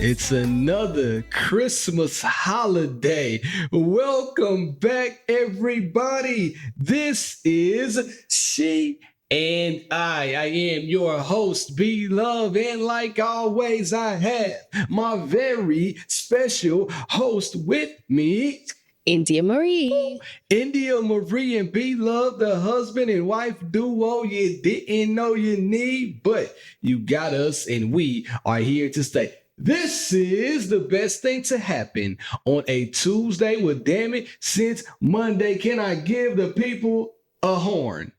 It's another Christmas holiday. Welcome back, everybody. This is She and I am your host, B-Love, and like always, I have my very special host with me, India Marie. India Marie and B-Love, the husband and wife duo you didn't know you need, but you got us and we are here to stay. This is the best thing to happen on a Tuesday. Well, damn it, since Monday, can I give the people a horn?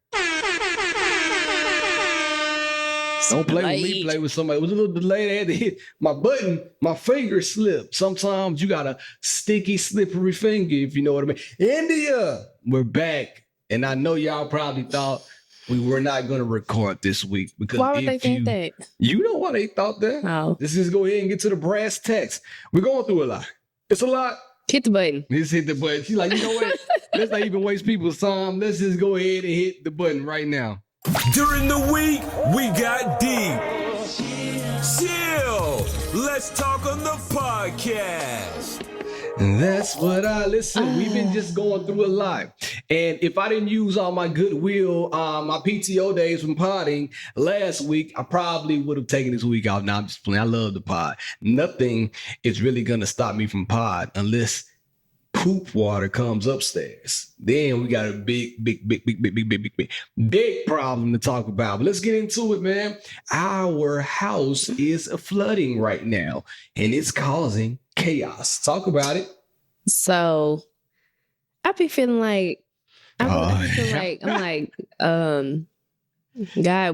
Don't play with me, play with somebody. It was a little delayed. I had to hit my button, my finger slipped. Sometimes you got a sticky, slippery finger, if you know what I mean. India, we're back. And I know y'all probably thought we were not going to record this week. Because why would they think that? You know why they thought that? Oh. Let's just go ahead and get to the brass tacks. We're going through a lot. It's a lot. Hit the button. Let's hit the button. She's like, you know what? Let's not even waste people's time. Let's just go ahead and hit the button right now. During the week, we got deep. Chill. Let's talk on the podcast. And that's what listen. We've been just going through a lot. And if I didn't use all my goodwill, my PTO days from podding last week, I probably would have taken this week out. Now I'm just playing. I love the pod. Nothing is really going to stop me from pod unless poop water comes upstairs. Then we got a big problem to talk about. But let's get into it, man. Our house is flooding right now, and it's causing chaos. Talk about it. So I be feeling like God,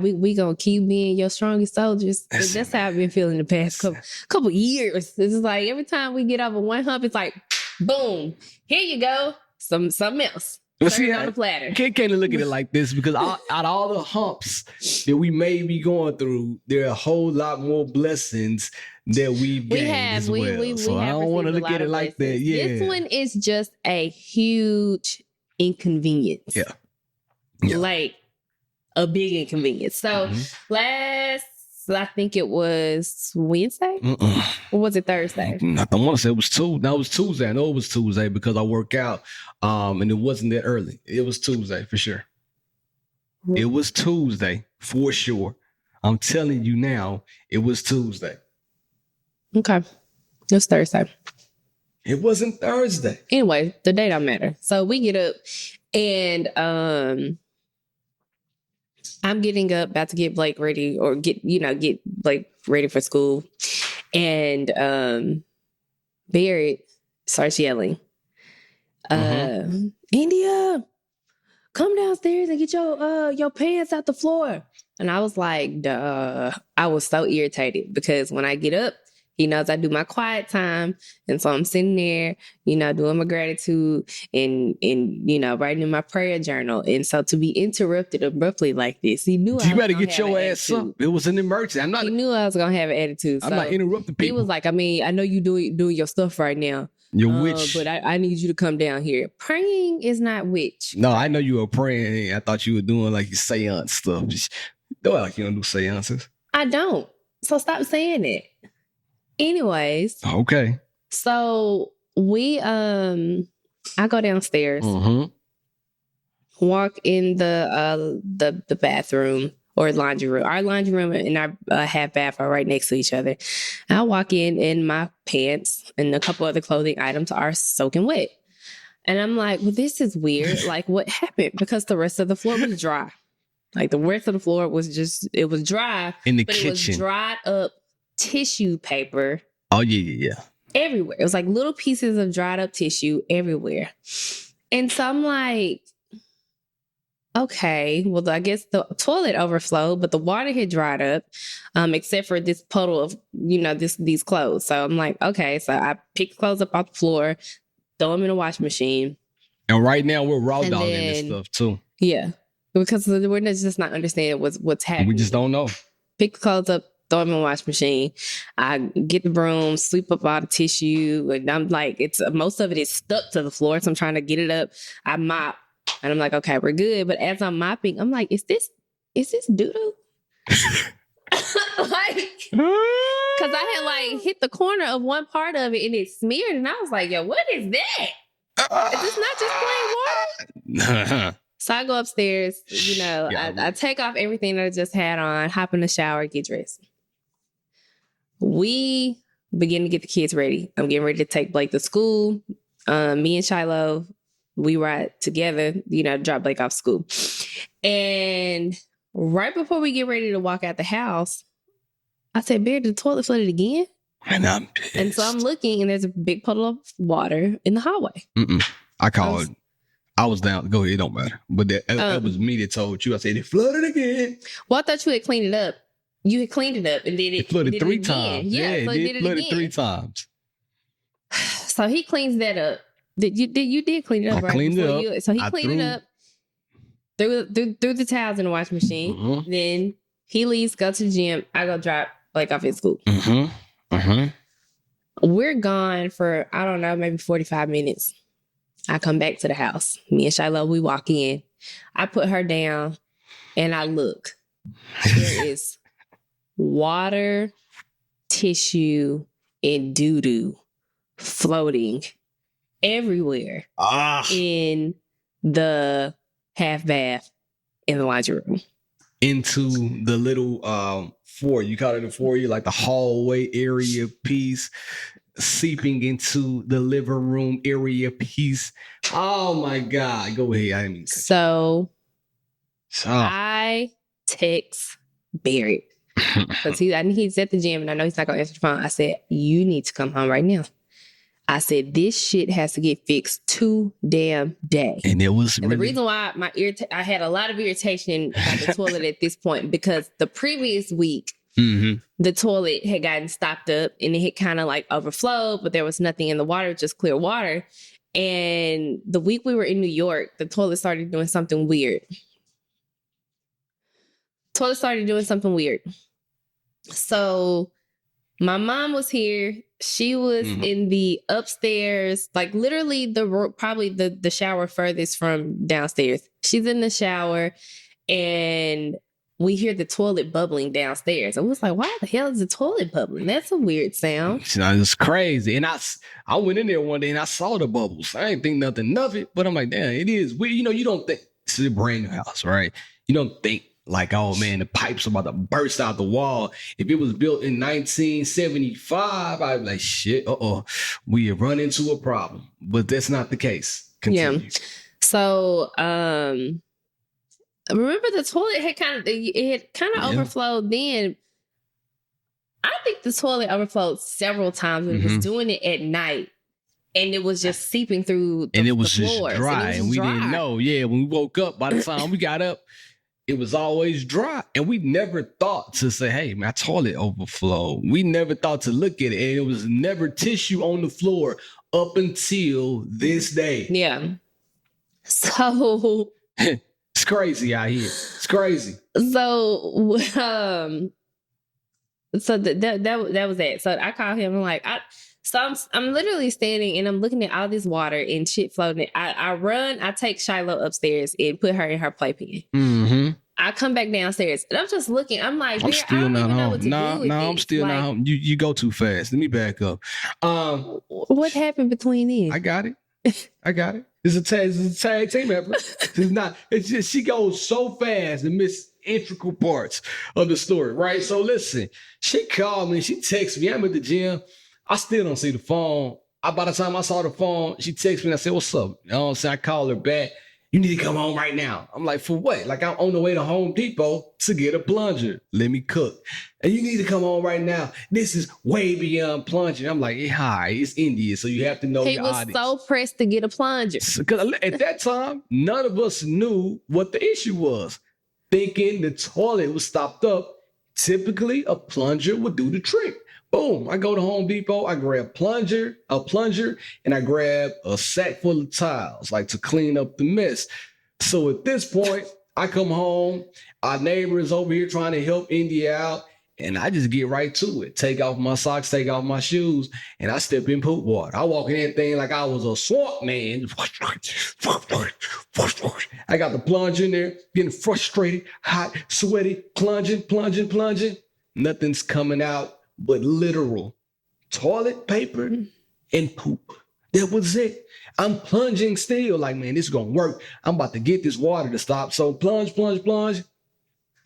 we gonna keep being your strongest soldiers. That's how I've been feeling the past couple years. It's like every time we get over one hump, it's like, boom, here you go, something else. Well, see, on the platter. Can't look at it like this because out of all the humps that we may be going through, there are a whole lot more blessings that we've gained as well. So I don't want to look at it like that. Yeah, this one is just a huge inconvenience. Yeah. Like a big inconvenience. So I think it was Wednesday? Or was it Thursday? I don't want to say it was Tuesday. No, it was Tuesday. I know it was Tuesday because I work out and it wasn't that early. It was Tuesday for sure. It was Tuesday for sure. I'm telling you now, it was Tuesday. Okay. It was Thursday. It wasn't Thursday. Anyway, the day don't matter. So we get up and I'm getting up, about to get Blake ready or get Blake ready for school. And Barrett starts yelling, India, come downstairs and get your pants out the floor. And I was like, duh. I was so irritated because when I get up, he knows I do my quiet time. And so I'm sitting there, doing my gratitude and writing in my prayer journal. And so to be interrupted abruptly like this, he knew you better get your ass up. It was an emergency. He knew I was going to have an attitude. I'm not interrupting people. He was like, I know you doing your stuff right now. You're witch. But I need you to come down here. Praying is not witch. No, I know you were praying. I thought you were doing like your seance stuff. Just don't act like you don't do seances. I don't. So stop saying it. Anyways. Okay. So we I go downstairs, walk in the bathroom or laundry room. Our laundry room and our half bath are right next to each other. I walk in my pants and a couple other clothing items are soaking wet. And I'm like, well, this is weird. Like, what happened? Because the rest of the floor was dry. Like the rest of the floor was it was dry. In the but kitchen. It was dried up tissue paper. Oh, yeah. Everywhere. It was like little pieces of dried up tissue everywhere. And so I'm like, okay, well, I guess the toilet overflowed, but the water had dried up, except for this puddle of, these clothes. So I'm like, okay. So I picked clothes up off the floor, throw them in a washing machine. And right now we're raw dogging this stuff too. Yeah. Because we're just not understanding what's happening. We just don't know. Pick the clothes up, throw them in the washing machine. I get the broom, sweep up all the tissue. And I'm like, most of it is stuck to the floor. So I'm trying to get it up. I mop. And I'm like, okay, we're good. But as I'm mopping, I'm like, is this doo-doo? Like, Because I had like hit the corner of one part of it and it smeared. And I was like, yo, what is that? Is this not just plain water? So I go upstairs, I take off everything that I just had on, hop in the shower, get dressed. We begin to get the kids ready. I'm getting ready to take Blake to school. Me and Shiloh, we ride together, drop Blake off school. And right before we get ready to walk out the house, I said, Bear, did the toilet flooded again? And I'm pissed. And so I'm looking and there's a big puddle of water in the hallway. I called. I was down. Go ahead. It don't matter. But that was me that told you. I said, it flooded again. Well, I thought you had cleaned it up. You had cleaned it up and then it flooded did 3 it again. times. Yeah, it did flooded again. 3 times. So he cleans that up. You did clean it up, right? I cleaned it up. So he cleaned it up. Threw the towels in the washing machine. Then he leaves, go to the gym. I go drop Blake off at school. We're gone for, I don't know, maybe 45 minutes. I come back to the house. Me and Shiloh, we walk in. I put her down and I look. There is water, tissue, and doo-doo floating everywhere in the half bath in the laundry room. Into the little foyer. You call it a foyer, like the hallway area piece, seeping into the living room area piece. Oh my God. Go ahead. I didn't mean to. So I text Barrett because he's at the gym and I know he's not going to answer the phone. I said, you need to come home right now. I said, this shit has to get fixed today. And it was the reason why I had a lot of irritation about the toilet at this point, because the previous week, the toilet had gotten stopped up and it had kind of like overflowed, but there was nothing in the water, just clear water. And the week we were in New York, the toilet started doing something weird. So my mom was here. She was in the upstairs, like literally probably the shower furthest from downstairs. She's in the shower and we hear the toilet bubbling downstairs. I was like, why the hell is the toilet bubbling? That's a weird sound. It's crazy. And I went in there one day and I saw the bubbles. I ain't think nothing of it, but I'm like, damn, it is weird. You don't think this is a brand new house, right? You don't think like, oh man, the pipes are about to burst out the wall. If it was built in 1975, I'd be like, shit, we have run into a problem. But that's not the case. Continue. Yeah. So, remember the toilet had kind of overflowed then. I think the toilet overflowed several times when it was doing it at night. And it was just seeping through and it was the just floors. dry. And we didn't know. Yeah, when we woke up, by the time we got up, it was always dry. And we never thought to say, hey, my toilet overflowed. We never thought to look at it. And it was never tissue on the floor up until this day. Yeah. So it's crazy out here. It's crazy. So that was that. So I called him and I'm literally standing and I'm looking at all this water and shit floating. I take Shiloh upstairs and put her in her playpen. I come back downstairs and I'm just looking. I'm like, I'm still not home. No, I'm still not home. You go too fast. Let me back up. What happened between then? I got it. It's a tag team effort. It's just she goes so fast and miss integral parts of the story, right? So listen, she called me, she texted me. I'm at the gym. I still don't see the phone. By the time I saw the phone, she texted me and I said, what's up? You know what I'm saying? I called her back. You need to come home right now. I'm like, for what? Like, I'm on the way to Home Depot to get a plunger. Let me cook. And you need to come home right now. This is way beyond plunging. I'm like, hi, it's India, so you have to know your audience. He was so pressed to get a plunger. Because at that time, none of us knew what the issue was. Thinking the toilet was stopped up. Typically, a plunger would do the trick. Boom, I go to Home Depot, I grab a plunger, and I grab a sack full of towels, like to clean up the mess. So at this point, I come home, our neighbor is over here trying to help India out, and I just get right to it. Take off my socks, take off my shoes, and I step in poop water. I walk in that thing like I was a swamp man. I got the plunger in there, getting frustrated, hot, sweaty, plunging. Nothing's coming out. but literal toilet paper and poop. That was it. I'm plunging still like, man, this is going to work. I'm about to get this water to stop. So plunge.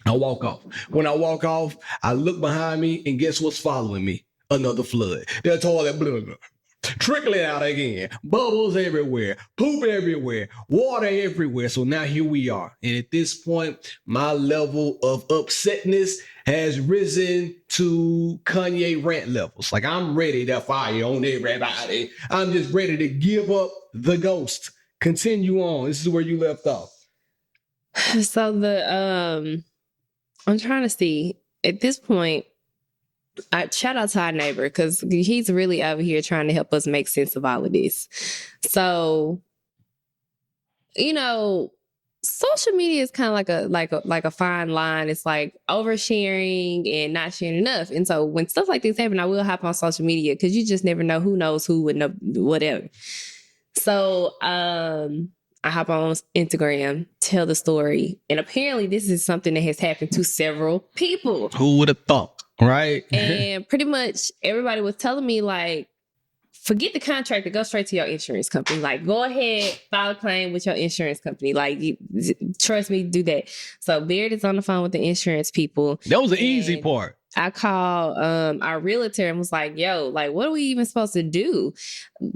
I walk off. When I walk off, I look behind me and guess what's following me? Another flood. That toilet blood trickling out again. Bubbles everywhere. Poop everywhere. Water everywhere. So now here we are. And at this point, my level of upsetness has risen to Kanye rant levels. Like I'm ready to fire on everybody. I'm just ready to give up the ghost. Continue on. This is where you left off. So I'm trying to see at this point. Shout out to our neighbor because he's really over here trying to help us make sense of all of this. So, social media is kind of like a fine line. It's like oversharing and not sharing enough. And so when stuff like this happen, I will hop on social media because you just never know who knows who and whatever. So I hop on Instagram, tell the story, and apparently this is something that has happened to several people. Who would have thought? Right. And pretty much everybody was telling me, like, forget the contract and go straight to your insurance company. Like, go ahead, file a claim with your insurance company. Like, trust me, do that. So Beard is on the phone with the insurance people. That was the easy part. I called our realtor and was like, yo, like, what are we even supposed to do?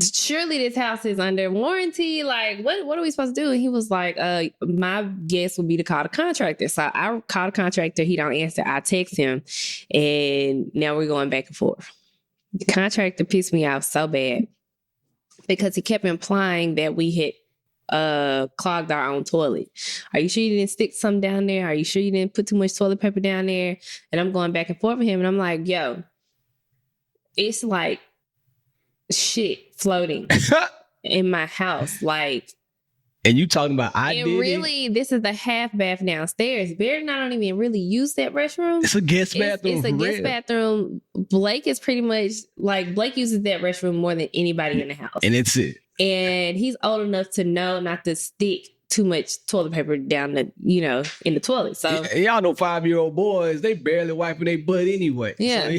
Surely this house is under warranty. Like, what are we supposed to do? And he was like, my guess would be to call the contractor. So I called the contractor. He don't answer. I text him. And now we're going back and forth. The contractor pissed me off so bad because he kept implying that we had clogged our own toilet. Are you sure you didn't stick something down there? Are you sure you didn't put too much toilet paper down there? And I'm going back and forth with him and I'm like, yo, it's like shit floating in my house. Like, and you talking about this is the half bath downstairs. Barry and I don't even really use that restroom. It's a guest bathroom. It's a guest bathroom. Blake is pretty much like Blake uses that restroom more than anybody in the house. And it's it. And he's old enough to know not to stick too much toilet paper down the, in the toilet. So y'all know 5-year-old boys, they barely wiping their butt anyway. Yeah.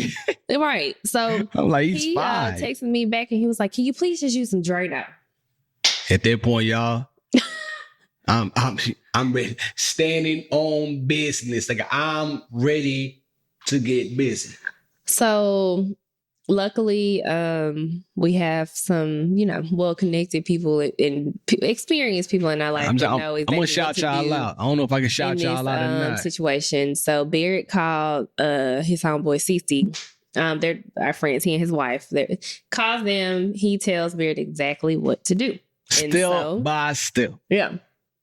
So, right. So I'm like, he's fine. Texted me back and he was like, can you please just use some Drano? At that point, y'all, I'm ready. Standing on business. Like I'm ready to get busy. So luckily, we have some, well-connected people and experienced people in our life. I'm gonna shout y'all out. I don't know if I can shout y'all out or not. Situation. So Barrett called his homeboy Cece. They're our friends. He and his wife. Calls them. He tells Barrett exactly what to do. Step by step. Yeah.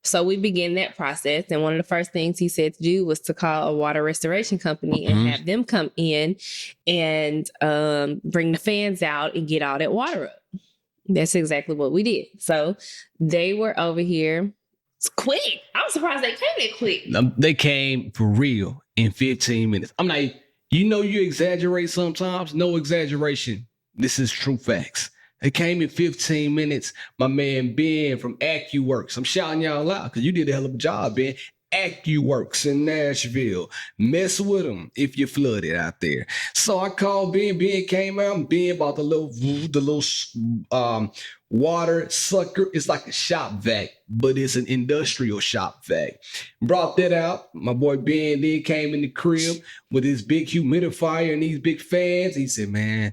So we begin that process. And one of the first things he said to do was to call a water restoration company and have them come in and bring the fans out and get all that water up. That's exactly what we did. So they were over here. It's quick. I was surprised they came that quick. They came for real in 15 minutes. I'm like, you exaggerate sometimes. No exaggeration. This is true facts. It came in 15 minutes. My man Ben from AccuWorks. I'm shouting y'all out because you did a hell of a job, Ben. AccuWorks in Nashville. Mess with them if you're flooded out there. So I called Ben. Ben came out. Ben bought the little water sucker. It's like a shop vac, but it's an industrial shop vac. Brought that out. My boy Ben then came in the crib with his big humidifier and these big fans. He said, man,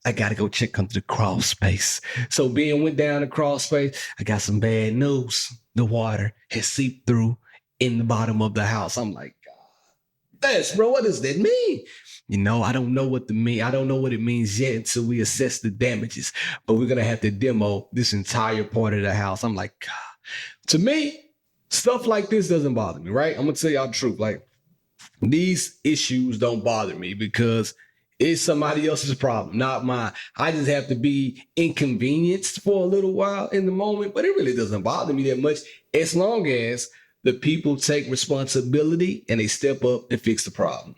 I got to go check under the crawl space. So Ben went down the crawl space. I got some bad news. The water has seeped through in the bottom of the house. I'm like, God, bro, what does that mean? I don't know what I don't know what it means yet until we assess the damages. But we're going to have to demo this entire part of the house. I'm like, God. To me, stuff like this doesn't bother me, right? I'm going to tell y'all the truth. Like, these issues don't bother me because it's somebody else's problem, not mine. I just have to be inconvenienced for a little while in the moment, but it really doesn't bother me that much as long as the people take responsibility and they step up and fix the problem.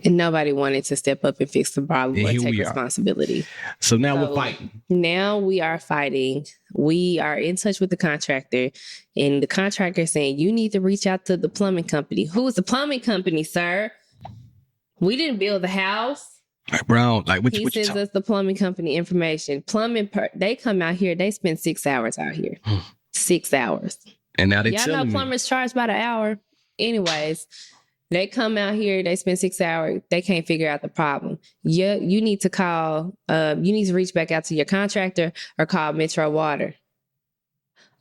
And nobody wanted to step up and fix the problem or take responsibility. So now we're fighting. Now we are fighting. We are in touch with the contractor, and the contractor is saying, you need to reach out to the plumbing company. Who is the plumbing company, sir? We didn't build the house. Like Brown, like what He you sends talking? us the plumbing company information. They come out here. They spend 6 hours out here. 6 hours. And now they Y'all know telling me. plumbers charge by the hour. Anyways, they come out here. They spend 6 hours. They can't figure out the problem. You need to call. You need to reach back out to your contractor or call Metro Water.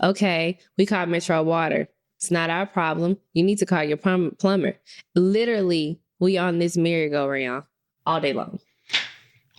Okay, we call Metro Water. It's not our problem. You need to call your plumber. Literally, we on this merry-go-round all day long.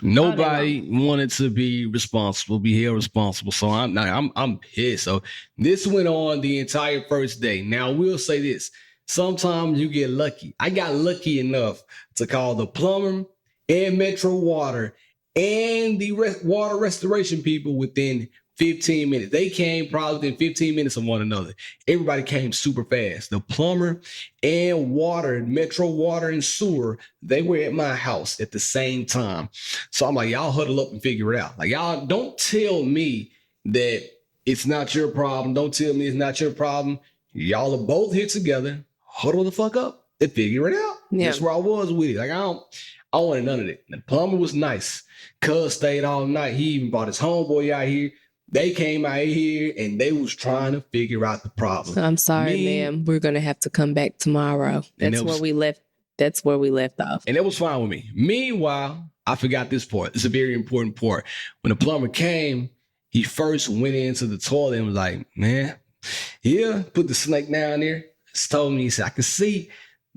Nobody wanted to be responsible, be held responsible. So I'm pissed. So this went on the entire first day. Now we'll say this. Sometimes you get lucky. I got lucky enough to call the plumber and Metro Water and the water restoration people within 15 minutes. They came probably within 15 minutes of one another. Everybody came super fast. The plumber and water, Metro Water and sewer, they were at my house at the same time. So I'm like, y'all huddle up and figure it out. Like, y'all don't tell me that it's not your problem. Don't tell me it's not your problem. Y'all are both here together. Huddle the fuck up and figure it out. Yeah. That's where I was with it. Like, I wanted none of it. The plumber was nice. Cuz stayed all night. He even brought his homeboy out here. They came out here and they was trying to figure out the problem. I'm sorry, ma'am. We're gonna have to come back tomorrow. That's where we left. That's where we left off. And it was fine with me. Meanwhile, I forgot this part. It's a very important part. When the plumber came, he first went into the toilet and was like, man, yeah, put the snake down there. He told me, he said, I can see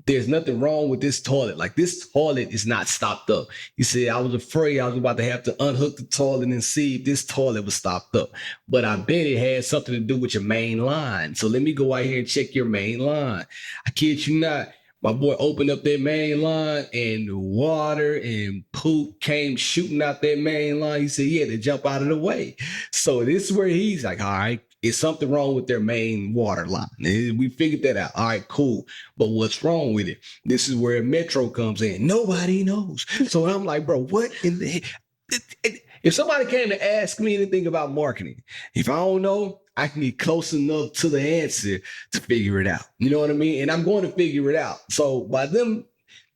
there's nothing wrong with this toilet. Like, this toilet is not stopped up. He said, I was afraid I was about to have to unhook the toilet and see if this toilet was stopped up. But I bet it had something to do with your main line. So let me go out here and check your main line. I kid you not. My boy opened up that main line and water and poop came shooting out that main line. He said he had to jump out of the way. So this is where he's like, all right, is something wrong with their main water line? And we figured that out. All right, cool. But what's wrong with it? This is where Metro comes in. Nobody knows. So I'm like, bro, what in the heck? If somebody came to ask me anything about marketing, if I don't know, I can get close enough to the answer to figure it out. You know what I mean? And I'm going to figure it out. So by them,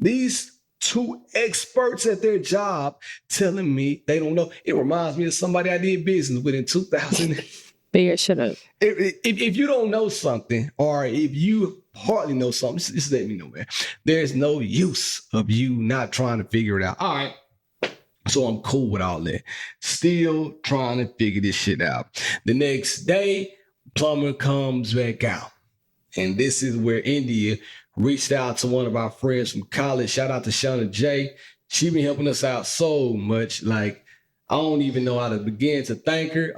these two experts at their job telling me they don't know, it reminds me of somebody I did business with in 2000. Bear, shut up. If you don't know something, or if you hardly know something, just let me know, man. There's no use of you not trying to figure it out. All right. So I'm cool with all that. Still trying to figure this shit out. The next day, plumber comes back out. And this is where India reached out to one of our friends from college. Shout out to Shauna J. She been helping us out so much. Like, I don't even know how to begin to thank her.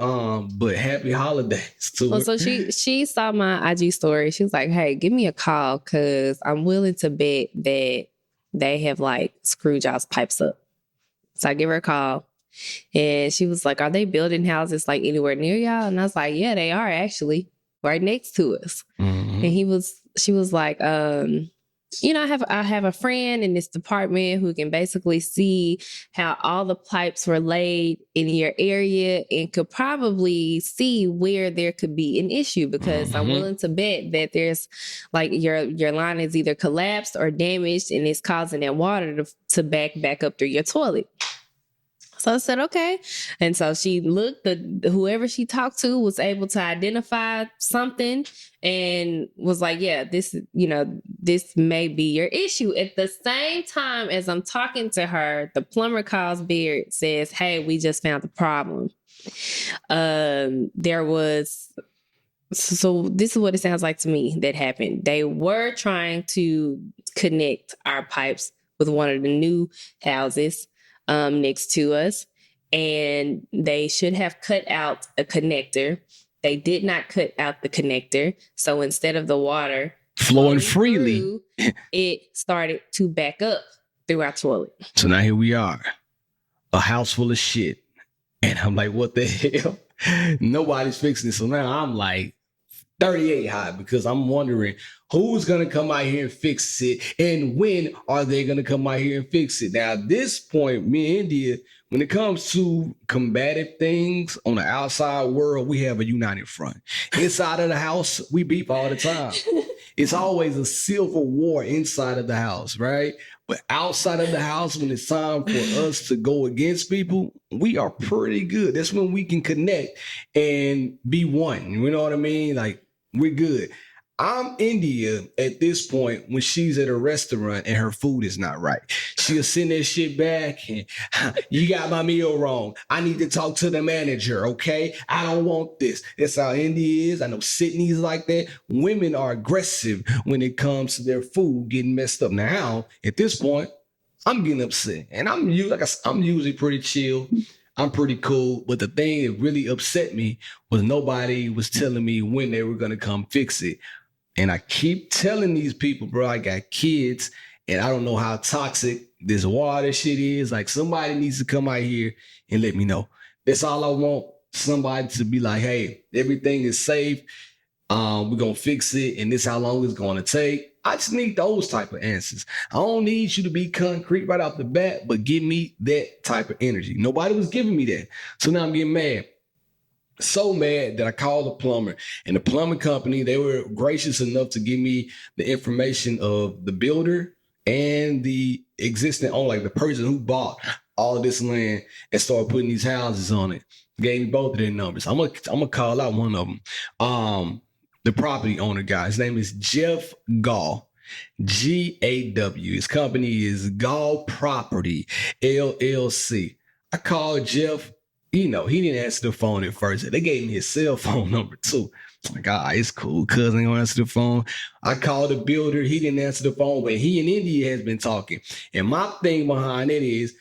But happy holidays to her. So she saw my IG story. She was like, hey, give me a call because I'm willing to bet that they have like screwed y'all's pipes up. So I give her a call and she was like, are they building houses like anywhere near y'all? And I was like, yeah, they are actually right next to us. Mm-hmm. And she was like, I have a friend in this department who can basically see how all the pipes were laid in your area and could probably see where there could be an issue because I'm willing to bet that there's like your line is either collapsed or damaged and it's causing that water to back up through your toilet. So I said, okay. And so she looked, whoever she talked to was able to identify something and was like, yeah, this may be your issue. At the same time as I'm talking to her, the plumber calls Beard, says, hey, we just found the problem. So this is what it sounds like to me that happened. They were trying to connect our pipes with one of the new houses next to us, and they should have cut out a connector. They did not cut out the connector. So instead of the water flowing freely, it started to back up through our toilet. So now here we are, a house full of shit. And I'm like, what the hell? Nobody's fixing it. So now I'm like 38 high because I'm wondering who's going to come out here and fix it and when are they going to come out here and fix it. Now, at this point, me and India, when it comes to combative things on the outside world, we have a united front. Inside of the house, we beef all the time. it's always a civil war inside of the house, right? But outside of the house, when it's time for us to go against people, we are pretty good. That's when we can connect and be one. You know what I mean? Like, we're good. I'm India at this point when she's at a restaurant and her food is not right. She'll send that shit back and you got my meal wrong. I need to talk to the manager, okay? I don't want this. That's how India is. I know Sydney's like that. Women are aggressive when it comes to their food getting messed up. Now, at this point, I'm getting upset. And I'm usually pretty chill. I'm pretty cool. But the thing that really upset me was nobody was telling me when they were going to come fix it. And I keep telling these people, bro, I got kids and I don't know how toxic this water shit is. Like, somebody needs to come out here and let me know. That's all I want. Somebody to be like, hey, everything is safe. We're going to fix it. And this is how long it's going to take. I just need those type of answers. I don't need you to be concrete right off the bat, but give me that type of energy. Nobody was giving me that. So now I'm getting mad. So mad that I called the plumber, and the plumbing company, they were gracious enough to give me the information of the builder and the existing owner, like the person who bought all of this land and started putting these houses on it. Gave me both of their numbers. I'm gonna call out one of them. The property owner guy, his name is Jeff Gall, G-A-W. His company is Gall Property, LLC. I called Jeff. You know, he didn't answer the phone at first. They gave me his cell phone number too. I'm like, it's cool. Cousin ain't gonna answer the phone. I called the builder. He didn't answer the phone, but he and India has been talking. And my thing behind it is,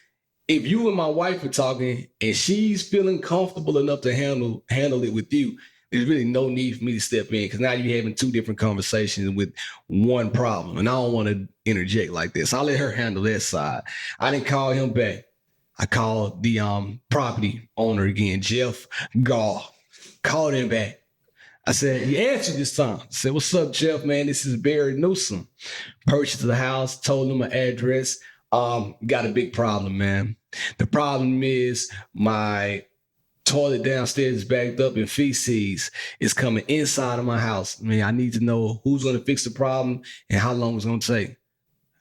if you and my wife are talking and she's feeling comfortable enough to handle it with you, there's really no need for me to step in, because now you're having two different conversations with one problem. And I don't want to interject like this. I'll let her handle that side. I didn't call him back. I called the property owner again, Jeff Gall. Called him back. I said, he answered this time. I said, what's up, Jeff, man? This is Barry Newsom. Purchased the house, told him my address. Got a big problem, man. The problem is my toilet downstairs is backed up and feces is coming inside of my house. Man, I need to know who's going to fix the problem and how long it's going to take.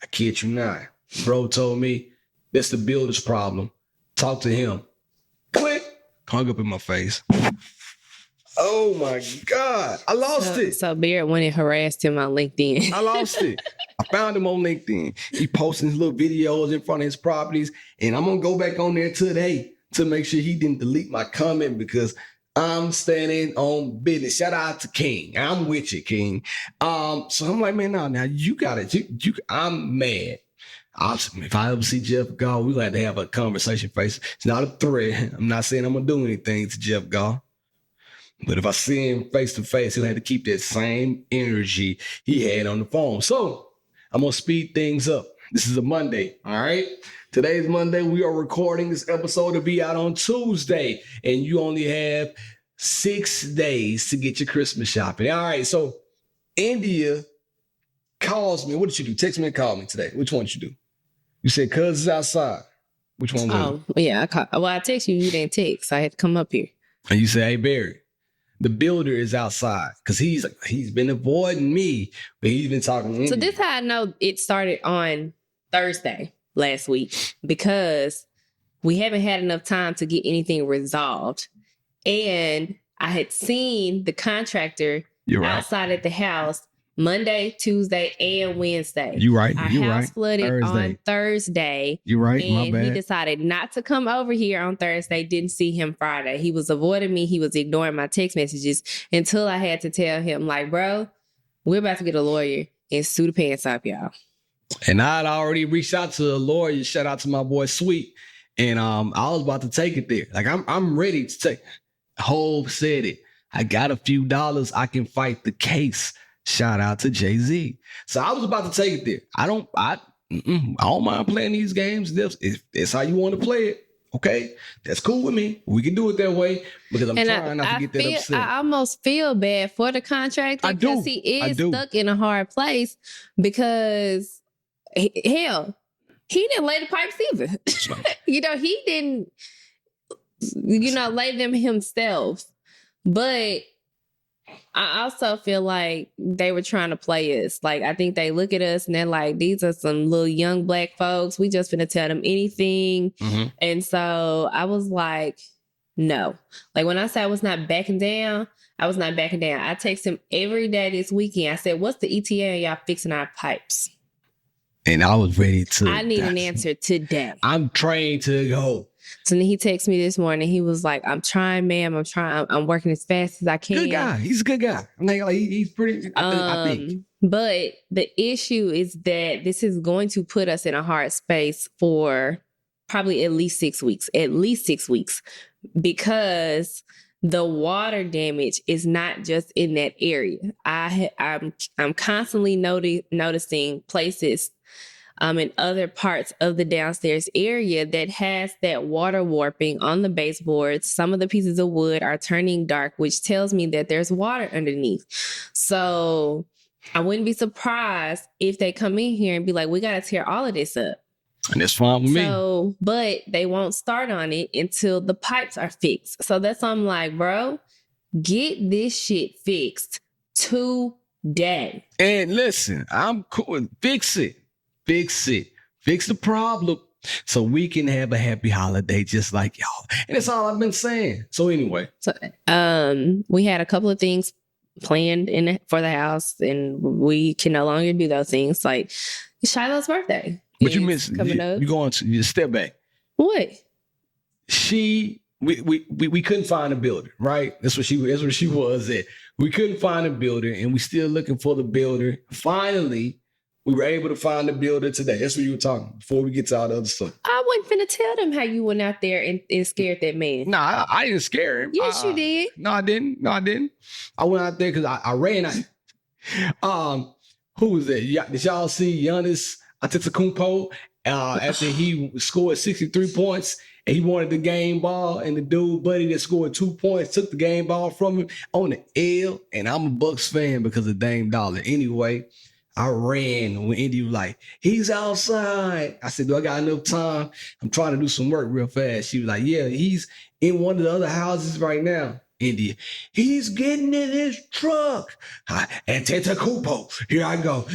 I kid you not. Bro told me, that's the builder's problem. Talk to him. Click. Hung up in my face. Oh my God. I lost it. So Barrett went and harassed him on LinkedIn. I lost it. I found him on LinkedIn. He posting his little videos in front of his properties. And I'm going to go back on there today to make sure he didn't delete my comment, because I'm standing on business. Shout out to King. I'm with you, King. So I'm like, man, now you got it. I'm mad. If I ever see Jeff Gall, we're going to have a conversation face. It's not a threat. I'm not saying I'm going to do anything to Jeff Gall. But if I see him face to face, he'll have to keep that same energy he had on the phone. So I'm going to speed things up. This is a Monday, all right? Today's Monday. We are recording this episode to be out on Tuesday. And you only have 6 days to get your Christmas shopping. All right, so India calls me. What did you do? Text me and call me today. Which one did you do? You said cuz is outside. Which one was it? Yeah. I text you. You didn't text. So I had to come up here. And you say, hey, Barry, the builder is outside, because he's been avoiding me, but he's been talking to me. So this how I know it started on Thursday last week, because we haven't had enough time to get anything resolved. And I had seen the contractor outside at the house Monday, Tuesday, and Wednesday. You right. Our You house right. flooded on Thursday. You right. And My bad. he decided not to come over here on Thursday. Didn't see him Friday. He was avoiding me. He was ignoring my text messages until I had to tell him, like, bro, we're about to get a lawyer and sue the pants off y'all. And I'd already reached out to a lawyer. Shout out to my boy Sweet. And I was about to take it there. Like, I'm ready to take. Hov said it. I got a few dollars. I can fight the case. Shout out to Jay-Z. So I was about to take it there. I don't mind playing these games. If that's how you want to play it, okay, that's cool with me. We can do it that way, because I'm trying not to get that upset. I almost feel bad for the contractor, because he is stuck in a hard place, because hell, he didn't lay the pipes either. He didn't, lay them himself. But I also feel like they were trying to play us. Like, I think they look at us and they're like, these are some little young Black folks. We just finna tell them anything. Mm-hmm. And so I was like, no. Like, when I said I was not backing down, I was not backing down. I text him every day this weekend. I said, what's the ETA and y'all fixing our pipes? And I was ready to. I need an answer today. I'm trained to go. So then he texted me this morning. He was like, I'm trying, ma'am. I'm trying. I'm working as fast as I can. Good guy. He's a good guy. I'm like he's pretty. I think. But the issue is that this is going to put us in a hard space for probably at least 6 weeks. At least 6 weeks. Because the water damage is not just in that area. I'm constantly noticing places in other parts of the downstairs area that has that water warping on the baseboards. Some of the pieces of wood are turning dark, which tells me that there's water underneath. So I wouldn't be surprised if they come in here and be like, we got to tear all of this up. And that's fine with me. So, but they won't start on it until the pipes are fixed. So that's why I'm like, bro, get this shit fixed today. And listen, I'm cool. Fix it. Fix it. Fix the problem so we can have a happy holiday just like y'all. And that's all I've been saying. So anyway. So we had a couple of things planned for the house, and we can no longer do those things. Like Shiloh's birthday. But you missed coming up. You going to you step back. What? We couldn't find a builder, right? That's where she was at. We couldn't find a builder, and we still looking for the builder. Finally, we were able to find the builder today. That's what you were talking before we get to all the other stuff. I wasn't finna tell them how you went out there and scared that man. Nah, I didn't scare him. Yes, you did. No, I didn't. I went out there because I ran out. Who was that? Did y'all see Giannis Antetokounmpo after he scored 63 points and he wanted the game ball, and the dude buddy that scored 2 points took the game ball from him on the L, and I'm a Bucks fan because of Dame Dollar. Anyway, I ran when Indy was like, he's outside. I said, do I got enough time? I'm trying to do some work real fast. She was like, yeah, he's in one of the other houses right now. India, he's getting in his truck. And Antetokounmpo, here I go.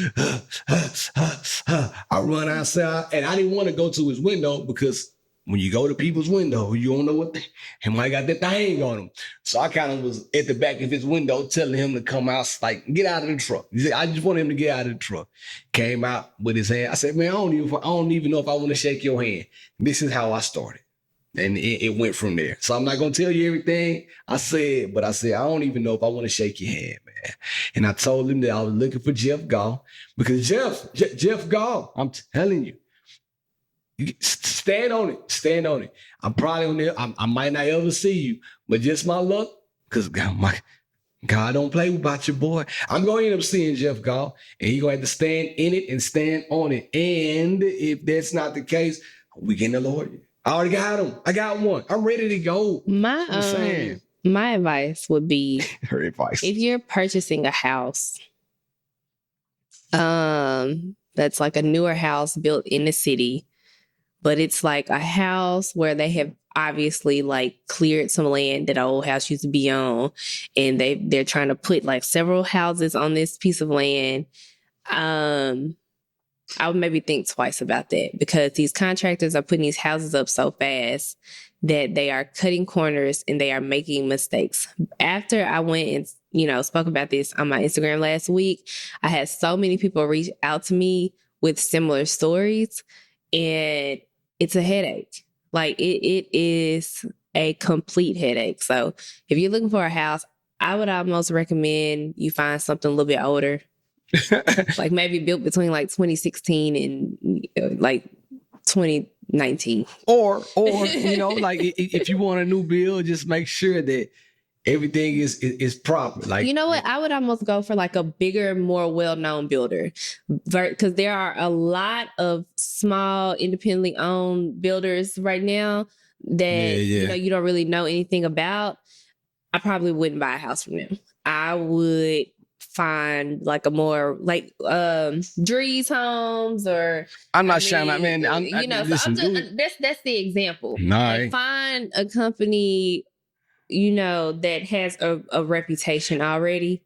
I run outside, and I didn't want to go to his window because when you go to people's window, you don't know what he might got that thing on him. So I kind of was at the back of his window telling him to come out, like, get out of the truck. He said, I just want him to get out of the truck. Came out with his hand. I said, man, I don't even know if I want to shake your hand. This is how I started. And it went from there. So I'm not going to tell you everything I said, but I said, I don't even know if I want to shake your hand, man. And I told him that I was looking for Jeff Gall because Jeff Gall, I'm telling you, stand on it. I'm probably on there. I might not ever see you, but just my luck, because God don't play about your boy. I'm going to end up seeing Jeff Gall, and he's going to have to stand in it and stand on it. And if that's not the case, we getting a lawyer. I already got him. I got one. I'm ready to go. My advice would be her advice. If you're purchasing a house, that's like a newer house built in the city, but it's like a house where they have obviously like cleared some land that an old house used to be on, and they're trying to put like several houses on this piece of land. I would maybe think twice about that, because these contractors are putting these houses up so fast that they are cutting corners and they are making mistakes. After I went and, spoke about this on my Instagram last week, I had so many people reach out to me with similar stories, and it's a headache. Like it is a complete headache. So if you're looking for a house, I would almost recommend you find something a little bit older. Like maybe built between like 2016 and like 2019. Or like if you want a new build, just make sure that everything is proper. Like, you know what? I would almost go for like a bigger, more well-known builder, because there are a lot of small, independently owned builders right now that you don't really know anything about. I probably wouldn't buy a house from them. I would find like a more like Drees Homes, or I'm not sure, man. That's the example. Nah, like, find a company, that has a reputation already,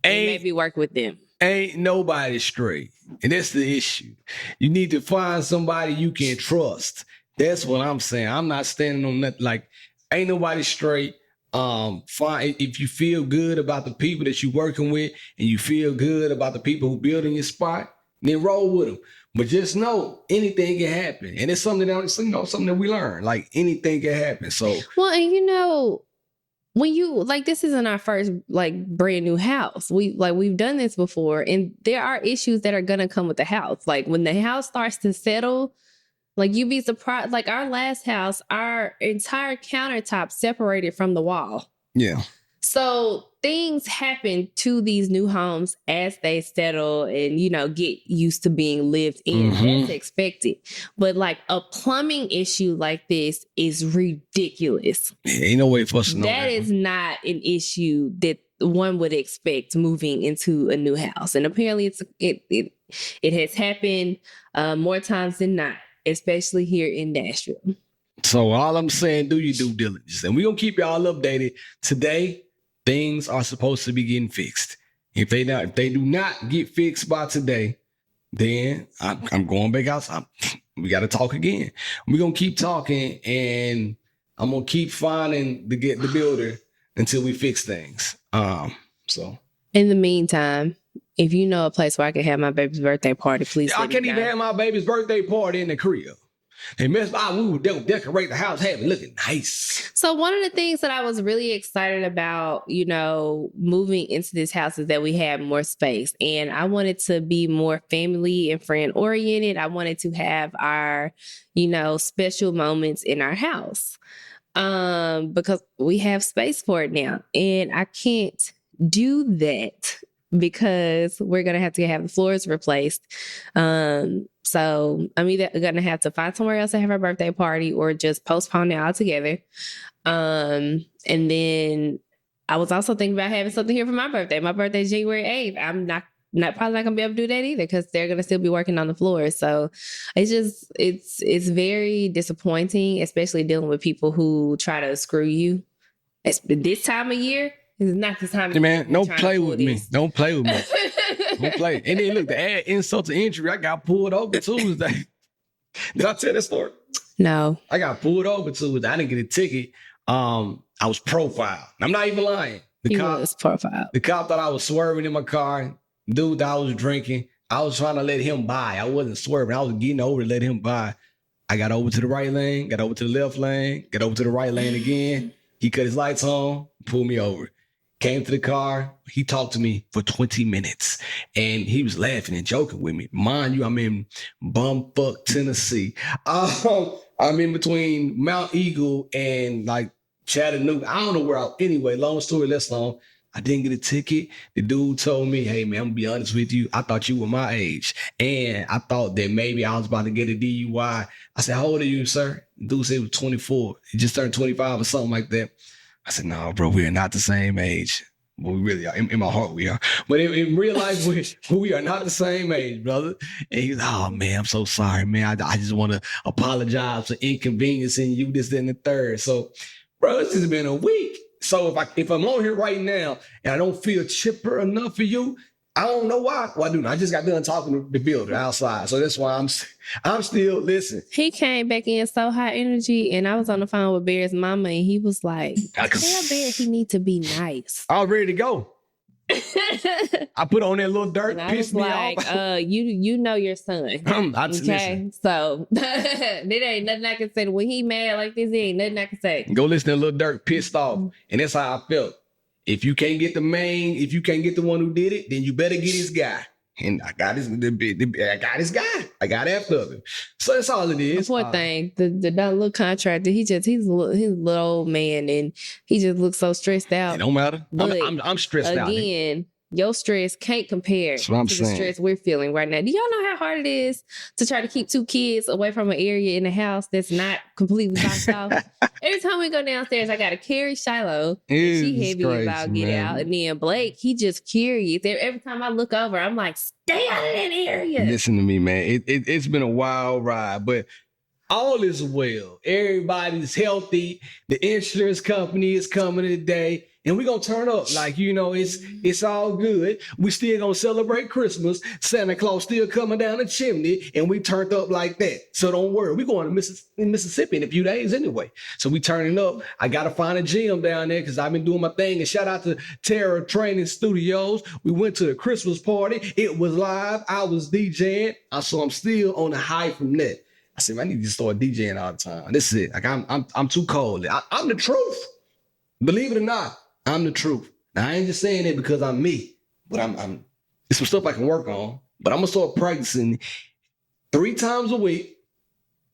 and maybe work with them. Ain't nobody straight. And that's the issue. You need to find somebody you can trust. That's what I'm saying. I'm not standing on that. Like, ain't nobody straight. Fine. If you feel good about the people that you're working with and you feel good about the people who building your spot, then roll with them. But just know anything can happen. And it's something something that we learn. Like, anything can happen. So, well, and when you this isn't our first brand new house. We've done this before, and there are issues that are gonna come with the house. Like, when the house starts to settle, you'd be surprised. Like, our last house, our entire countertop separated from the wall. yeah. So things happen to these new homes as they settle and, get used to being lived in as expected. But a plumbing issue like this is ridiculous. Ain't no way for us to know that is not an issue that one would expect moving into a new house. And apparently it has happened more times than not, especially here in Nashville. So all I'm saying, do your due diligence. And we're going to keep y'all updated. Today, things are supposed to be getting fixed. If they do not get fixed by today, then I'm going back outside. We got to talk again. We're going to keep talking, and I'm going to keep finding the builder until we fix things. So in the meantime, if you know a place where I can have my baby's birthday party, please. I can't even have my baby's birthday party in the crib. They messed up. We would decorate the house, have it looking nice. So one of the things that I was really excited about, moving into this house is that we had more space, and I wanted to be more family and friend oriented. I wanted to have our, special moments in our house, because we have space for it now, and I can't do that because we're going to have the floors replaced. So I'm either going to have to find somewhere else to have our birthday party or just postpone it altogether. And then I was also thinking about having something here for my birthday. My birthday is January 8th. I'm probably not going to be able to do that either because they're going to still be working on the floor. So it's very disappointing, especially dealing with people who try to screw you. This time of year is not the time. Hey man, don't play with me. Don't play with me. Don't play. And then look, to add insult to injury, I got pulled over Tuesday. Did I tell that story? No. I got pulled over Tuesday. I didn't get a ticket. I was profiled. I'm not even lying. The cop thought I was swerving in my car. Dude thought I was drinking. I was trying to let him by. I wasn't swerving. I was getting over to let him by. I got over to the right lane, got over to the left lane, got over to the right lane again. He cut his lights on, pulled me over. Came to the car. He talked to me for 20 minutes and he was laughing and joking with me. Mind you, I'm in bumfuck Tennessee. I'm in between Mount Eagle and Chattanooga. I don't know where anyway, long story less long. I didn't get a ticket. The dude told me, hey man, I'm gonna be honest with you. I thought you were my age. And I thought that maybe I was about to get a DUI. I said, how old are you, sir? The dude said he was 24. He just turned 25 or something like that. I said, no, bro, we are not the same age. Well, we really are. In my heart, we are. But in real life, we are not the same age, brother. And he was, oh, man, I'm so sorry, man. I just want to apologize for inconveniencing you, this, that, and the third. So, bro, it's just been a week. So if I'm on here right now and I don't feel chipper enough for you, I don't know why. Well, I do. I just got done talking to the builder outside. So that's why I'm still listening. He came back in so high energy, and I was on the phone with Bear's mama, and he was like, tell Bear he need to be nice. I was ready to go. I put on that little dirt, pissed me off. You know your son. Okay? Listen. So there ain't nothing I can say. When he mad like this, there ain't nothing I can say. Go listen to Little Dirt, pissed off. And that's how I felt. If you can't get the one who did it, then you better get his guy. And I got his guy. I got after him. So that's all it is. Poor thing. The little contractor, he's a little old man, and he just looks so stressed out. It don't matter. I'm stressed out. Again, your stress can't compare to the stress we're feeling right now. Do y'all know how hard it is to try to keep two kids away from an area in the house that's not completely boxed off? Every time we go downstairs, I got to carry Shiloh. She heavy about get out. And then Blake, he just curious. Every time I look over, I'm like, stay out of that area. Listen to me, man. It's been a wild ride, but All is well. Everybody's healthy. The insurance company is coming today. And we're going to turn up. Like, it's all good. We still going to celebrate Christmas. Santa Claus still coming down the chimney. And we turned up like that. So don't worry. We're going to Mississippi in a few days anyway. So we turning up. I got to find a gym down there because I've been doing my thing. And shout out to Terra Training Studios. We went to the Christmas party. It was live. I was DJing. So I'm still on the high from that. I said, I need to start DJing all the time. This is it. Like I'm too cold. I'm the truth. Believe it or not. I'm the truth. Now, I ain't just saying it because I'm me, but I'm it's some stuff I can work on, but I'm going to start practicing 3 times a week.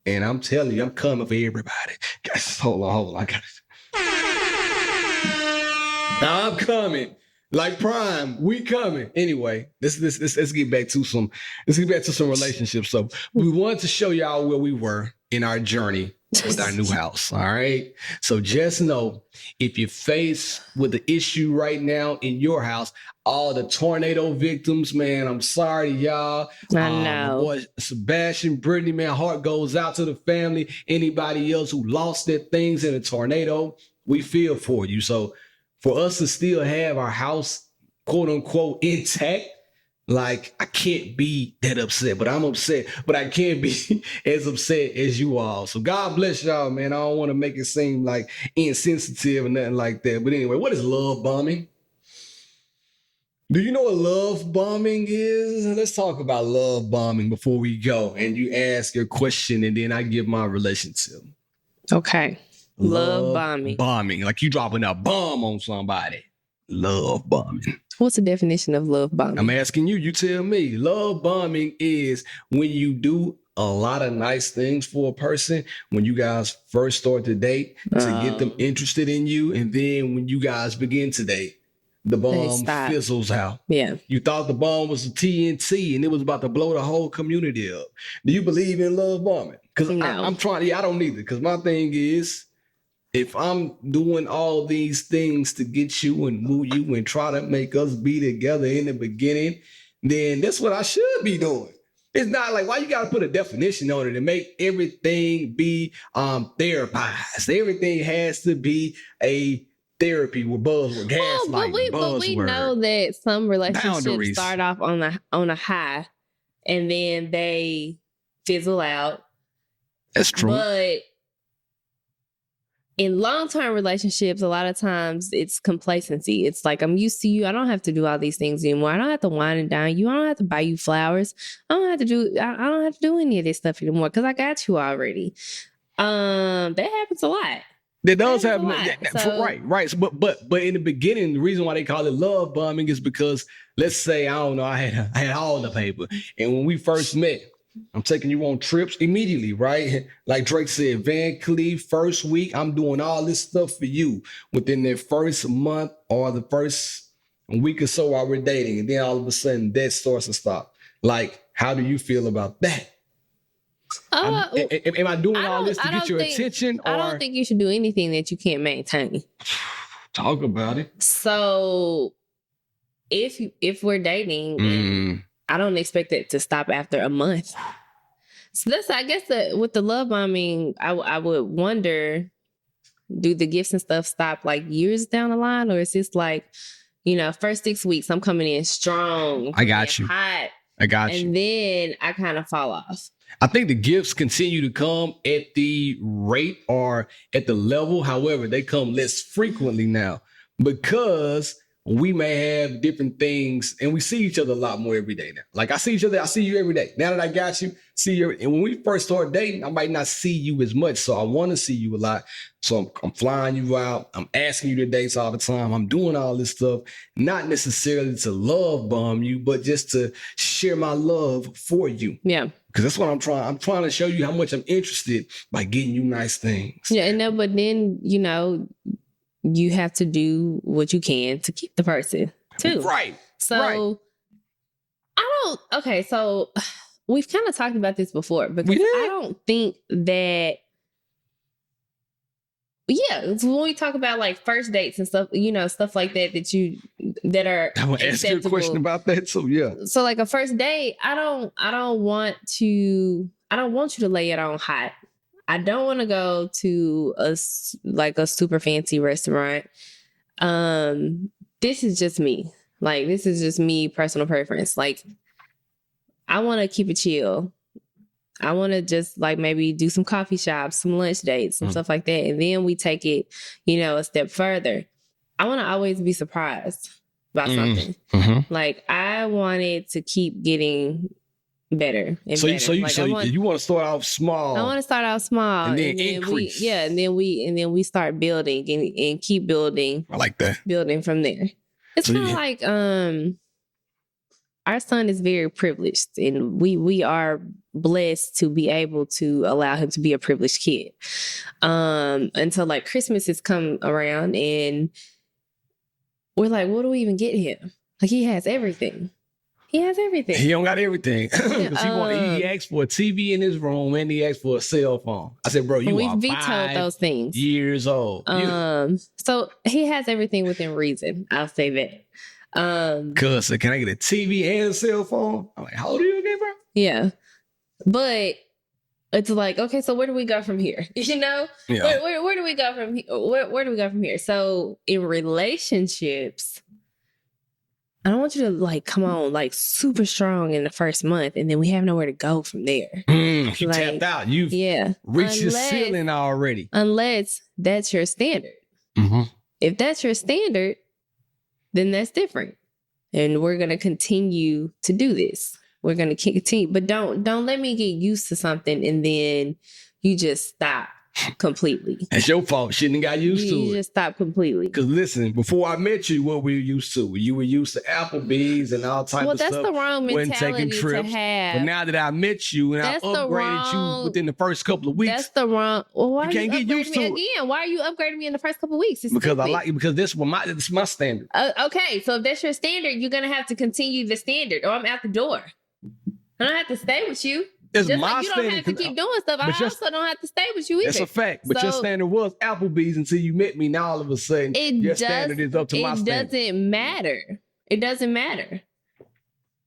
And I'm telling you, I'm coming for everybody. Guys, hold on. I got it. Now I'm coming. Like Prime, we coming. Anyway, let's get back to some relationships. So we wanted to show y'all where we were in our journey with our new house. All right. So just know if you're faced with the issue right now in your house, all the tornado victims, man, I'm sorry, y'all. I know. Boy, Sebastian, Brittany, man, heart goes out to the family. Anybody else who lost their things in a tornado, we feel for you. So for us to still have our house, quote unquote, intact, like, I can't be that upset, but I'm upset, but I can't be as upset as you all. So God bless y'all, man. I don't want to make it seem like insensitive or nothing like that. But anyway, what is love bombing? Do you know what love bombing is? Let's talk about love bombing before we go. And you ask your question and then I give my relationship. Okay. Love bombing. Bombing. Like you dropping a bomb on somebody. Love bombing. What's the definition of love bombing? I'm asking you, you tell me. Love bombing is when you do a lot of nice things for a person when you guys first start to date to get them interested in you. And then when you guys begin to date, the bomb fizzles out. Yeah. You thought the bomb was a TNT and it was about to blow the whole community up. Do you believe in love bombing? Because No. I'm trying, I don't either. Because my thing is, if I'm doing all these things to get you and woo you and try to make us be together in the beginning, then that's what I should be doing. It's not like, why you got to put a definition on it and make everything be therapized? Everything has to be a therapy with buzzword, gaslighting, but we know that some relationships boundaries. start off on a high and then they fizzle out. That's true. But in long-term relationships, a lot of times it's complacency. It's like, I'm used to you. I don't have to do all these things anymore. I don't have to wine and dine you. I don't have to buy you flowers. I don't have to do any of this stuff anymore because I got you already. That happens a lot. That does happen. Right. But in the beginning, the reason why they call it love bombing is because, let's say, I don't know, I had all the paper. And when we first met, I'm taking you on trips immediately, right? Like Drake said, Van Cleef, first week, I'm doing all this stuff for you within the first month or the first week or so while we're dating. And then all of a sudden that starts to stop. Like, how do you feel about that? Am I doing all this to get your attention? Or? I don't think you should do anything that you can't maintain. Talk about it. So if we're dating, I don't expect it to stop after a month. So that's, I guess, with the love bombing, I would wonder, do the gifts and stuff stop like years down the line? Or is this like, first 6 weeks, I'm coming in strong. I got you. Hot. I got you. And then I kind of fall off. I think the gifts continue to come at the rate or at the level. However, they come less frequently now because we may have different things and we see each other a lot more every day now. Like I see you every day. Now that I got you, and when we first started dating, I might not see you as much. So I want to see you a lot. So I'm flying you out. I'm asking you to dates all the time. I'm doing all this stuff, not necessarily to love bomb you, but just to share my love for you. Yeah. Because that's what I'm trying. I'm trying to show you how much I'm interested by getting you nice things. Yeah. But then, you have to do what you can to keep the person too. Right. So so we've kind of talked about this before because I don't think that, so when we talk about like first dates and stuff, stuff like that, that are I want to ask you a question about that. So yeah. So like a first date, I don't want you to lay it on hot. I don't want to go to a super fancy restaurant. This is just me. Like, this is just me, personal preference. Like, I want to keep it chill. I want to just like maybe do some coffee shops, some lunch dates and stuff like that. And then we take it, a step further. I want to always be surprised by something. Mm-hmm. Like, I wanted to keep getting better and better. So you want to start off small. I want to start out small and then increase. And then we start building and keep building. I like that. Building from there. It's kind of like our son is very privileged, and we are blessed to be able to allow him to be a privileged kid. Until like Christmas has come around, and we're like, what do we even get him? Like, he has everything. He has everything. He don't got everything. He asked for a TV in his room, and he asked for a cell phone. I said, bro, we vetoed those things. Years old. So he has everything within reason. I'll say that. Cuz, can I get a TV and a cell phone? I'm like, how old are you again, bro? Yeah. But it's like, okay, so where do we go from here? Yeah. Where do we go from here? Where do we go from here? So in relationships, I don't want you to like come on like super strong in the first month, and then we have nowhere to go from there. You tapped out. You've reached your ceiling already. Unless that's your standard. Mm-hmm. If that's your standard, then that's different. And we're going to continue to do this. We're going to continue. But don't let me get used to something and then you just stop completely. That's your fault. Shouldn't have got used to it. You just stop completely. Because listen, before I met you, what were you used to? You were used to Applebee's and all types of stuff. Well, that's the wrong mentality to have. But now that I met you and I upgraded you within the first couple of weeks. That's the wrong. Well, why you can't get used to it again? Why are you upgrading me in the first couple of weeks? It's because stupid. I like you. Because this is my standard. Okay, so if that's your standard, you're gonna have to continue the standard, or I'm out the door. I don't have to stay with you. It's just my like you standard. don't have to keep doing stuff. I also don't have to stay with you either. That's a fact. But your standard was Applebee's until you met me. Now all of a sudden, your standard is up to my standard. It doesn't matter. It doesn't matter.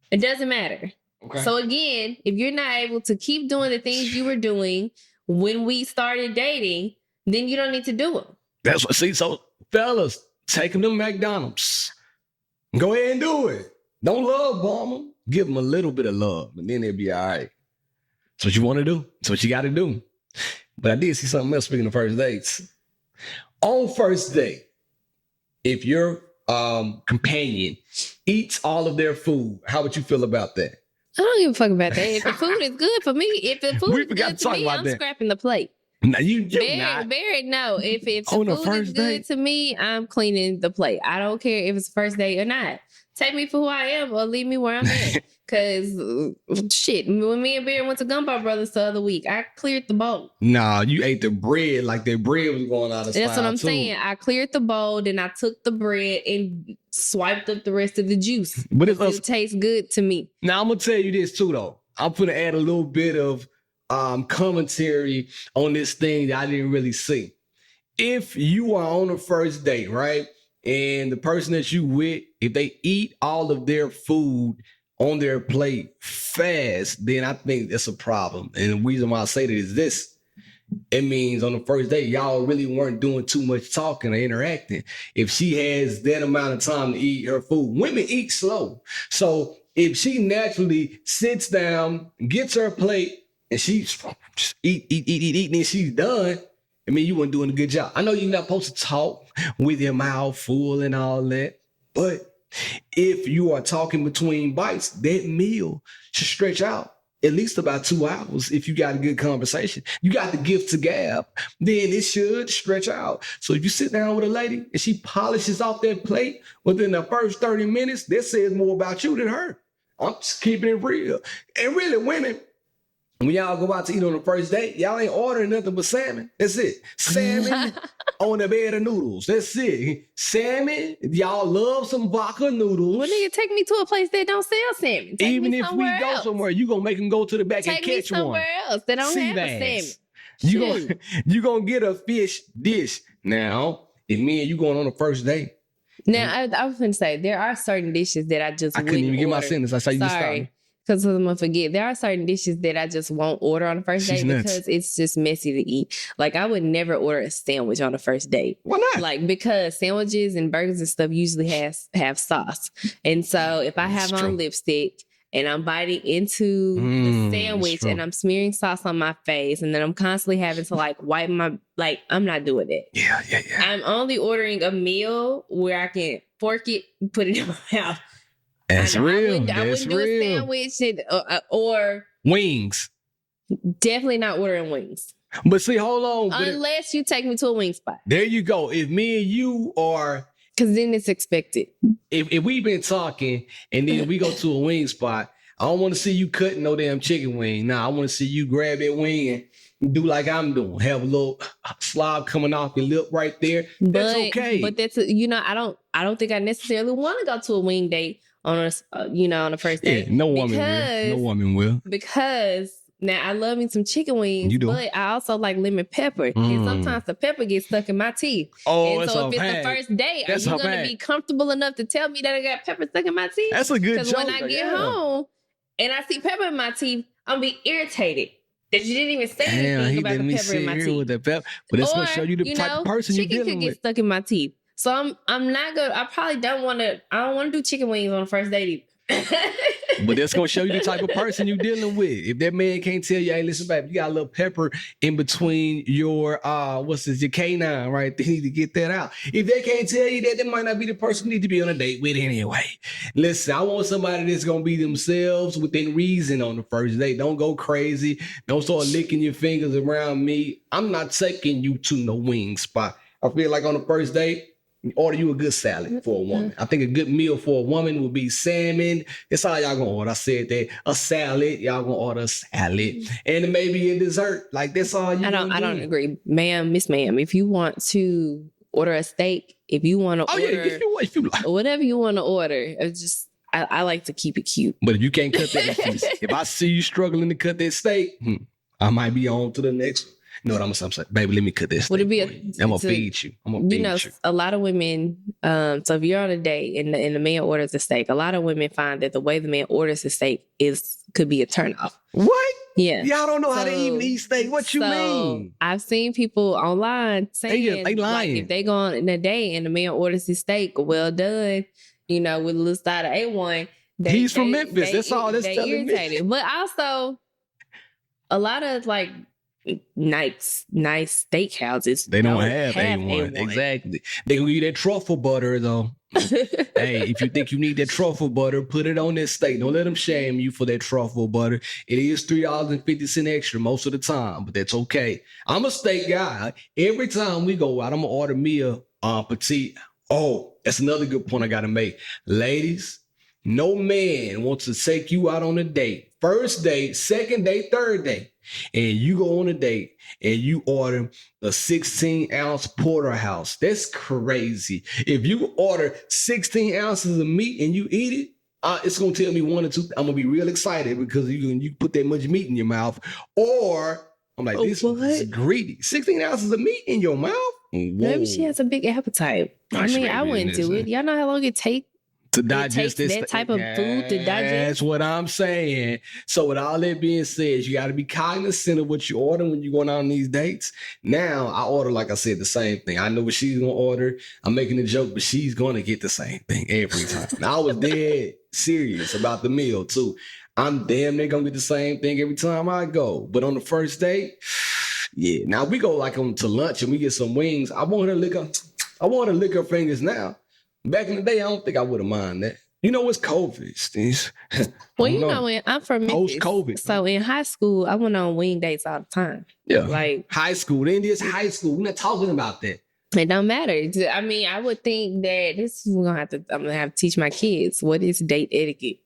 It doesn't matter. Okay. So again, if you're not able to keep doing the things you were doing when we started dating, then you don't need to do them. That's what. See, so fellas, take them to McDonald's. Go ahead and do it. Don't love bomb them. Give them a little bit of love, and then they'll be all right. That's what you want to do. That's what you got to do. But I did see something else speaking of first dates. On first date, if your companion eats all of their food, how would you feel about that? I don't give a fuck about that. If the food is good for me, if the food is good to me, I'm scrapping the plate. No, not. Very no. If the food is good to me, I'm cleaning the plate. I don't care if it's the first date or not. Take me for who I am or leave me where I'm at. Because, shit, when me and Barry went to Gumball Brothers the other week, I cleared the bowl. Nah, you ate the bread like the bread was going out of style. That's what I'm saying. I cleared the bowl, then I took the bread and swiped up the rest of the juice. But it tastes good to me. Now, I'm going to tell you this too, though. I'm going to add a little bit of commentary on this thing that I didn't really see. If you are on a first date, right, and the person that you with, if they eat all of their food on their plate fast, then I think that's a problem. And the reason why I say that is this. It means on the first date, y'all really weren't doing too much talking or interacting. If she has that amount of time to eat her food, women eat slow. So if she naturally sits down, gets her plate, and she just eat, and she's done, I mean, you weren't doing a good job. I know you're not supposed to talk with your mouth full and all that, but if you are talking between bites, that meal should stretch out at least about 2 hours. If you got a good conversation, you got the gift to gab, then it should stretch out. So if you sit down with a lady and she polishes off that plate within the first 30 minutes, that says more about you than her. I'm just keeping it real. And really, women, when y'all go out to eat on the first date, y'all ain't ordering nothing but salmon. That's it. Salmon on a bed of noodles. That's it. Salmon. Y'all love some vodka noodles. Well, nigga, take me to a place that don't sell salmon. Even if we go somewhere, you gonna make them go to the back and catch one. Take me somewhere else that don't have a salmon. You gonna get a fish dish. Now, if me and you going on the first date. Now, I was going to say, there are certain dishes that I just couldn't even get my sentence. I saw you just started. because I'm gonna forget. There are certain dishes that I just won't order on the first She's date nuts. because it's just messy to eat. Like I would never order a sandwich on the first date. Why not? Like because sandwiches and burgers and stuff usually have sauce. And so if I That's have true. on lipstick and I'm biting into the that's sandwich true. and I'm smearing sauce on my face and then I'm constantly having to like wipe my I'm not doing it. Yeah. I'm only ordering a meal where I can fork it and put it in my mouth. That's I real. wouldn't That's do a real. sandwich or Wings. definitely not ordering wings. But see, hold on. But Unless you take me to a wing spot. there you go. If me and you are, Because then it's expected. if we've been talking and then we go to a wing spot, I don't want to see you cutting no damn chicken wing. Nah, I want to see you grab that wing and do like I'm doing. Have a little slob coming off your lip right there. That's okay. But that's I don't think I necessarily want to go to a wing date on on a first date. Yeah, no woman will. No woman will. Because now I love me some chicken wings, You do. but I also like lemon pepper. And sometimes the pepper gets stuck in my teeth. Oh, and that's so a if it's fact. the first date, That's are a you going to fact. be comfortable enough to tell me that I got pepper stuck in my teeth? That's a good Because joke. when I though, get yeah. home and I see pepper in my teeth, I'm going to be irritated that you didn't even say Damn, anything he about didn't the even pepper in sit my here teeth. with that pepper. But that's going to show you the type of person you're chicken dealing could get with. stuck in my teeth. So I'm not good. I probably don't want to. I don't want to do chicken wings on the first date either. But that's gonna show you the type of person you're dealing with. If that man can't tell you, hey, listen, baby, you got a little pepper in between your your canine, right? They need to get that out. If they can't tell you that, might not be the person you need to be on a date with anyway. Listen, I want somebody that's gonna be themselves within reason on the first date. Don't go crazy. Don't start licking your fingers around me. I'm not taking you to no wing spot. I feel like on the first date, order you a good salad for a woman. I think a good meal for a woman would be salmon. That's all y'all gonna order. I said that. A salad. Y'all gonna order a salad. And maybe a dessert. Like that's all you I don't agree. Ma'am, Miss Ma'am, if you want to order a steak, if you want to order if you like. whatever you want to order, it's just I like to keep it cute. But if you can't cut that piece, if I see you struggling to cut that steak, I might be on to the next one. You know what I'm saying? Baby, let me cut this. Would it be I'm gonna feed you. I'm gonna feed you. A lot of women, so if you're on a date and the man orders a steak, a lot of women find that the way the man orders the steak could be a turnoff. What? Yeah. Y'all don't know how to even eat steak. What you mean? I've seen people online saying they lying. Like if they go on a date and the man orders his steak, well done, with a little side of A1. He's from Memphis. That's all that's telling irritated. me. But also, a lot of like nice steakhouses. They don't have A1. Exactly. They gonna give you that truffle butter though. Hey, if you think you need that truffle butter, put it on that steak. Don't let them shame you for that truffle butter. It is $3.50 extra most of the time, but that's okay. I'm a steak guy. Every time we go out, I'm gonna order me a petite. Oh, that's another good point I gotta make. Ladies, no man wants to take you out on a date. First date, second date, third date. And you go on a date and you order a 16-ounce porterhouse. That's crazy. If you order 16 ounces of meat and you eat it, it's going to tell me one or two. I'm going to be real excited because you put that much meat in your mouth. Or I'm like, this is greedy. 16 ounces of meat in your mouth? Whoa. Maybe she has a big appetite. I mean, I wouldn't do it. Y'all know how long it takes to digest this that type of food to digest. That's what I'm saying. So with all that being said, you got to be cognizant of what you order when you're going out on these dates. Now I order, like I said, the same thing. I know what she's gonna order. I'm making a joke, but she's gonna get the same thing every time. Now, I was dead serious about the meal too. I'm damn near gonna get the same thing every time I go. But on the first date, yeah. Now we go like to lunch and we get some wings. I want her to lick her fingers now. Back in the day, I don't think I would have minded that. It's COVID. Well, when I'm from Memphis, post-COVID. So in high school, I went on wing dates all the time. Yeah, like high school. Then this high school. We're not talking about that. It don't matter. I mean, I would think that I'm gonna have to teach my kids what is date etiquette.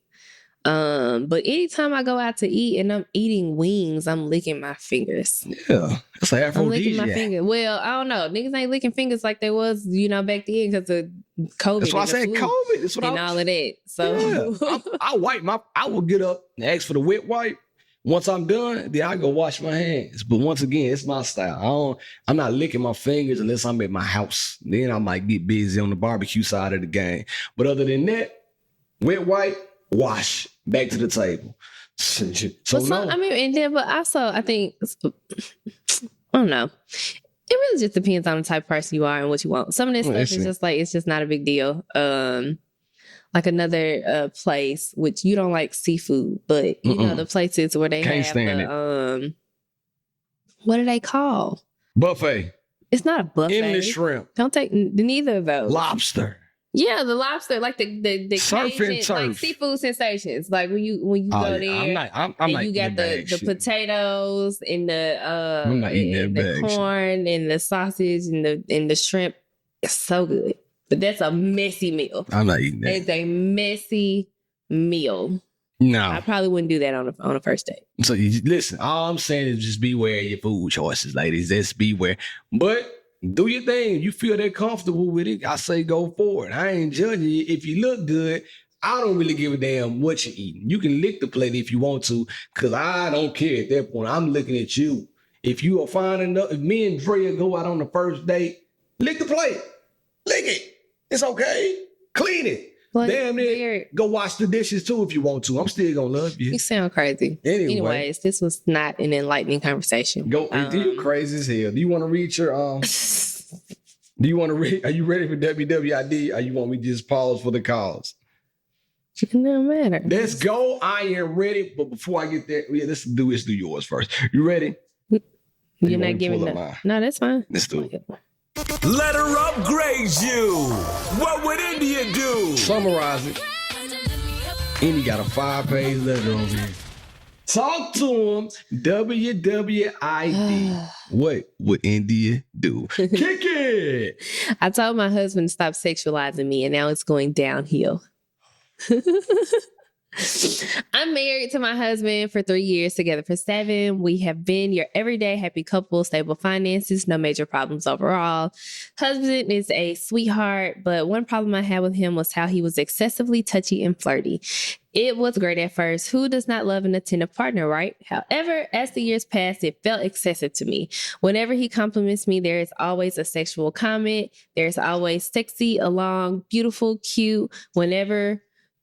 But anytime I go out to eat and I'm eating wings, I'm licking my fingers. Yeah, that's an aphrodisiac. I'm licking my fingers. Well, I don't know. Niggas ain't licking fingers like they was, back then because of COVID. That's why I said COVID. That's what and all of that. So yeah. I will get up and ask for the wet wipe. Once I'm done, then I go wash my hands. But once again, it's my style. I'm not licking my fingers unless I'm at my house. Then I might get busy on the barbecue side of the game. But other than that, wet wipe, wash back to the table. So no. I mean, and then, but also, I think, I don't know. It really just depends on the type of person you are and what you want. Some of this stuff is just like, it's just not a big deal. Like another place, which you don't like seafood, but you know, the places where they Can't have stand the, what do they call? Buffet. It's not a buffet. Endless shrimp. Don't take neither of those. Lobster. Yeah, the lobster, like the Surf Cajun, and turf. like seafood sensations. Like when you go there, I'm and not you got the potatoes and I'm not eating that the bag corn and the sausage and the shrimp. It's so good, but that's a messy meal. I'm not eating that. It's a messy meal. No. I probably wouldn't do that on a first date. So listen, all I'm saying is just beware of your food choices, ladies. Just beware. But do your thing. You feel that comfortable with it, I say go for it. I ain't judging you. If you look good, I don't really give a damn what you're eating. You can lick the plate if you want to, because I don't care at that point. I'm looking at you. If you are fine enough, if me and Drea go out on the first date, lick the plate. Lick it. It's okay. Clean it. But Damn it. Go wash the dishes too if you want to. I'm still gonna love you. You sound crazy. Anyways, this was not an enlightening conversation. Go. You crazy as hell. Do you want to read your Do you want to read? Are you ready for WWID? Or you want me to just pause for the calls? It doesn't matter. Let's go. I am ready. But before I get there, let's do yours first. You ready? You're not giving that. No, that's fine. Let's do it. Let her upgrade you. What would India do? Summarize it. Indy got a 5-page letter over here. Talk to him. WWID. What would India do? Kick it. I told my husband to stop sexualizing me, and now it's going downhill. I'm married to my husband for 3 years, together for 7. We have been your everyday happy couple, stable finances, no major problems overall. Husband is a sweetheart, but one problem I had with him was how he was excessively touchy and flirty. It was great at first. Who does not love an attentive partner, right? However, as the years passed, it felt excessive to me. Whenever he compliments me, there is always a sexual comment. There's always sexy, along, beautiful, cute. Whenever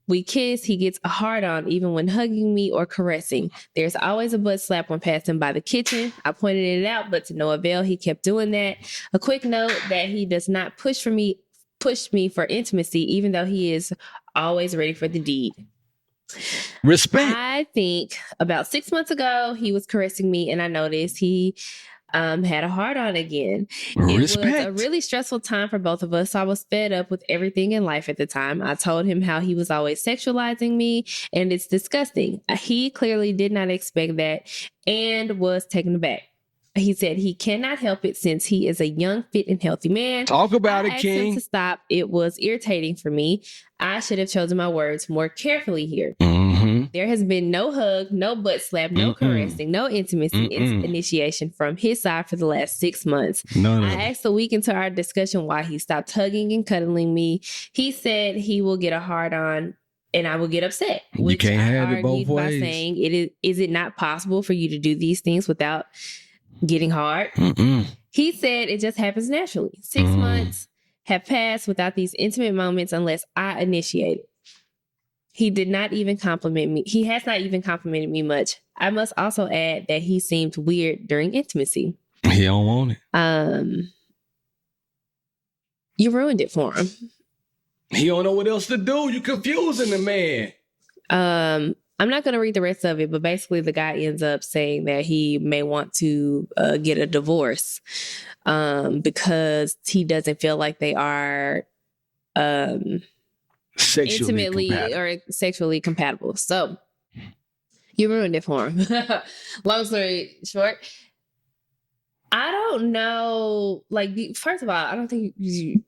we kiss, he gets a hard on even when hugging me or caressing. There's always a butt slap when passing by the kitchen. I pointed it out, but to no avail. He kept doing that. A quick note that he does not push me for intimacy, even though he is always ready for the deed. Respect. I think about 6 months ago, he was caressing me and I noticed he had a hard on again. Respect. It was a really stressful time for both of us. So I was fed up with everything in life at the time. I told him how he was always sexualizing me and it's disgusting. He clearly did not expect that and was taken aback. He said he cannot help it since he is a young, fit, and healthy man. Talk about it, asked King. him to stop. It was irritating for me. I should have chosen my words more carefully here. Mm-hmm. There has been no hug, no butt slap, no caressing, no intimacy initiation from his side for the last 6 months. I asked a week into our discussion why he stopped hugging and cuddling me. He said he will get a hard on and I will get upset. You can't have it both ways. By saying, is it not possible for you to do these things without getting hard? He said it just happens naturally. 6 months have passed without these intimate moments unless I initiate it. He did not even compliment me. He has not even complimented me much. I must also add that he seemed weird during intimacy. He don't want it. You ruined it for him. He don't know what else to do. You confusing the man. I'm not going to read the rest of it, but basically the guy ends up saying that he may want to get a divorce because he doesn't feel like they are intimately or sexually compatible. So you ruined it for him. Long story short, I don't know. Like, first of all, I don't think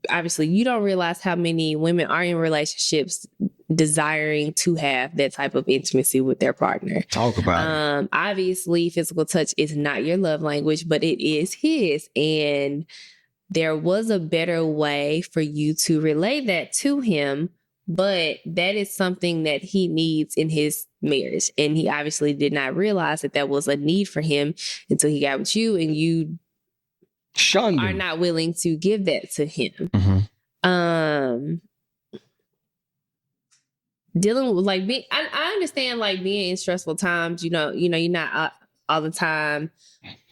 obviously you don't realize how many women are in relationships desiring to have that type of intimacy with their partner. Talk about it. Obviously, physical touch is not your love language, but it is his. And there was a better way for you to relay that to him, but that is something that he needs in his marriage. And he obviously did not realize that that was a need for him until he got with you and you shunned him. Are not willing to give that to him. dealing with like being, I understand like being in stressful times, you're not all the time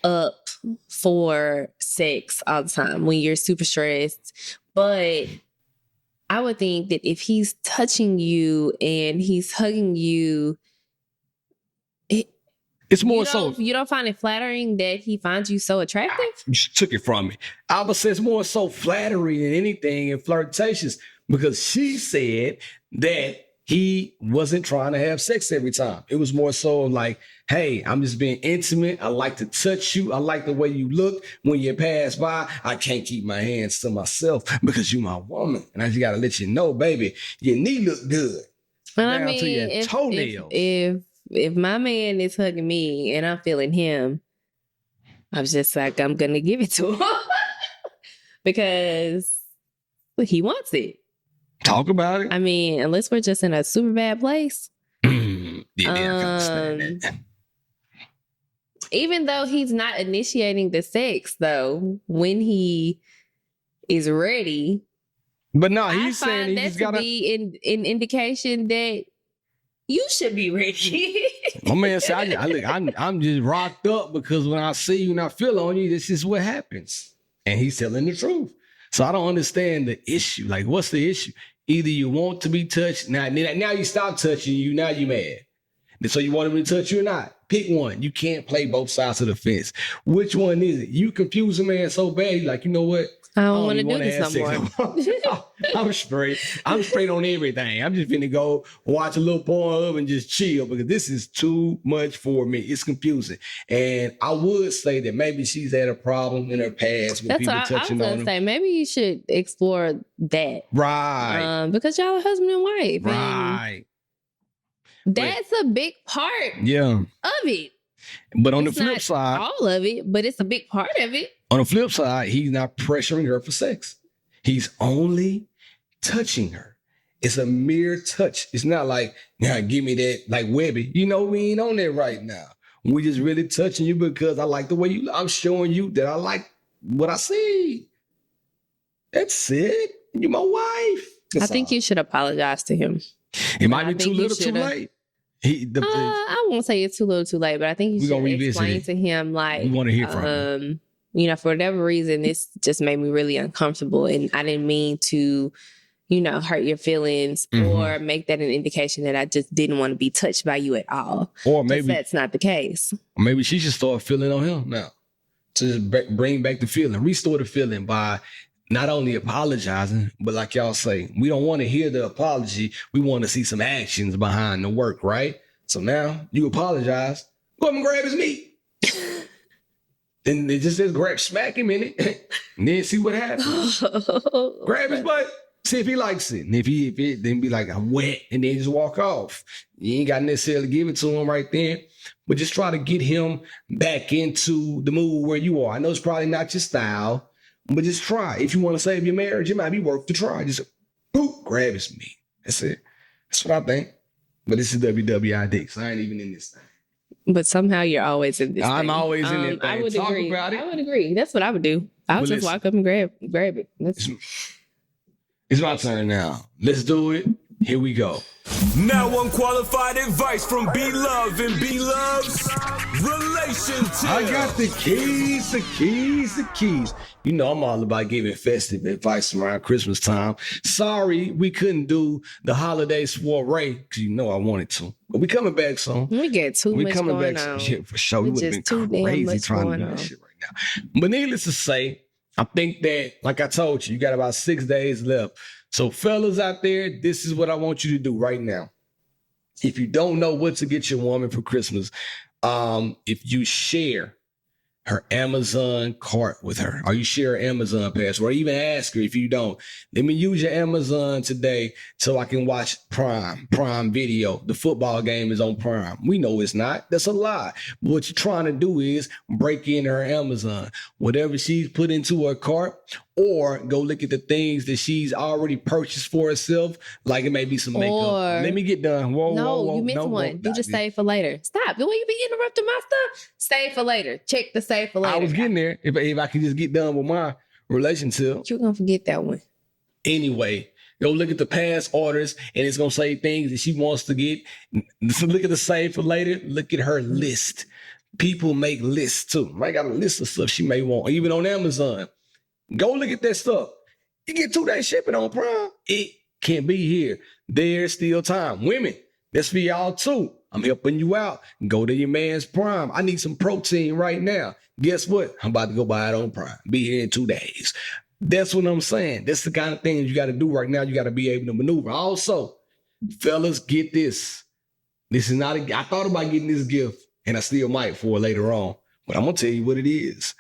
up for sex all the time when you're super stressed. But I would think that if he's touching you and he's hugging you, it's more so. You don't find it flattering that he finds you so attractive? You took it from me. I would say it's more so flattery than anything and flirtatious, because she said that he wasn't trying to have sex every time. It was more so like, hey, I'm just being intimate. I like to touch you. I like the way you look when you pass by. I can't keep my hands to myself because you're my woman. And I just got to let you know, baby, your knee look good. Well, Down to your toenails. If my man is hugging me and I'm feeling him, I was just like, I'm going to give it to him because he wants it. Talk about it. I mean, unless we're just in a super bad place. Yeah, I can understand that. Even though he's not initiating the sex, though, when he is ready. But no, he's saying he just gotta be an indication that you should be ready. My man said, I'm just rocked up because when I see you and I feel on you, this is what happens. And he's telling the truth. So I don't understand the issue. Like, what's the issue? Either you want to be touched. Now you stop touching you. Now you mad. So you want him to touch you or not? Pick one. You can't play both sides of the fence. Which one is it? You confuse a man so bad, he's like, you know what? I don't want to do this no more. I'm straight. I'm straight on everything. I'm just finna go watch a little Pornhub and just chill because this is too much for me. It's confusing. And I would say that maybe she's had a problem in her past with people touching on her. I was gonna say maybe you should explore that. Right. Because y'all are husband and wife. Right. And that's a big part of it. But on the flip side, all of it, but it's a big part of it. On the flip side, he's not pressuring her for sex. He's only touching her. It's a mere touch. It's not like, now give me that, like Webby. You know, we ain't on there right now. We just really touching you because I like the way you look. I'm showing you that I like what I see. That's it. You're my wife. I think you should apologize to him. It might be too little, too late. I won't say it's too little, too late, but I think you should explain to him, like, we want to hear from him. For whatever reason, this just made me really uncomfortable, and I didn't mean to, hurt your feelings or make that an indication that I just didn't want to be touched by you at all. Or maybe that's not the case. Or maybe she should start feeling on him now to just bring back the feeling, restore the feeling by not only apologizing, but like y'all say, we don't want to hear the apology. We want to see some actions behind the work, right? So now you apologize. Go up and grab his meat. Then it just says smack him in it, and then see what happens. Grab his butt, see if he likes it. And if it then be like, I'm wet, and then just walk off. You ain't got to necessarily give it to him right then, but just try to get him back into the mood where you are. I know it's probably not your style, but just try. If you want to save your marriage, it might be worth the try. Just grab his meat. That's it. That's what I think. But this is WWID, so I ain't even in this thing. But somehow you're always in this I'm always in it. I would Talk agree. about it. I would agree. That's what I would do. I would just walk up and grab it. It's my turn now. Let's do it. Here we go. Now unqualified advice from B-Love and B-Love's relationship. I got the keys. You know I'm all about giving festive advice around Christmas time. Sorry we couldn't do the holiday soiree because I wanted to. But we coming back soon. We get too much coming going back on. Yeah, for sure. We would have been crazy trying to do that shit right now. But needless to say, I think that, like I told you, you got about 6 days left. So fellas out there, this is what I want you to do right now. If you don't know what to get your woman for Christmas, if you share her Amazon cart with her, or you share her Amazon password, or even ask her if you don't, let me use your Amazon today so I can watch Prime Video. The football game is on Prime. We know it's not. That's a lie. But what you're trying to do is break into her Amazon. Whatever she's put into her cart, or go look at the things that she's already purchased for herself, like it may be some makeup. Let me get done. Whoa, you missed one. You just save for later. Stop. The way you be interrupting my stuff, save for later. Check the save for later. I was getting there. If I could just get done with my relationship. You're going to forget that one. Anyway, Go look at the past orders, and it's gonna say things that she wants to get. So look at the save for later. Look at her list. People make lists too. I got a list of stuff she may want, even on Amazon. Go look at that stuff. You get 2-day shipping on Prime. It can be here. There's still time. Women, that's for y'all too. I'm helping you out. Go to your man's Prime. I need some protein right now. Guess what? I'm about to go buy it on Prime. Be here in 2 days. That's what I'm saying. That's the kind of things you got to do right now. You got to be able to maneuver. Also, fellas, get this. This is not I thought about getting this gift, and I still might for later on. But I'm going to tell you what it is.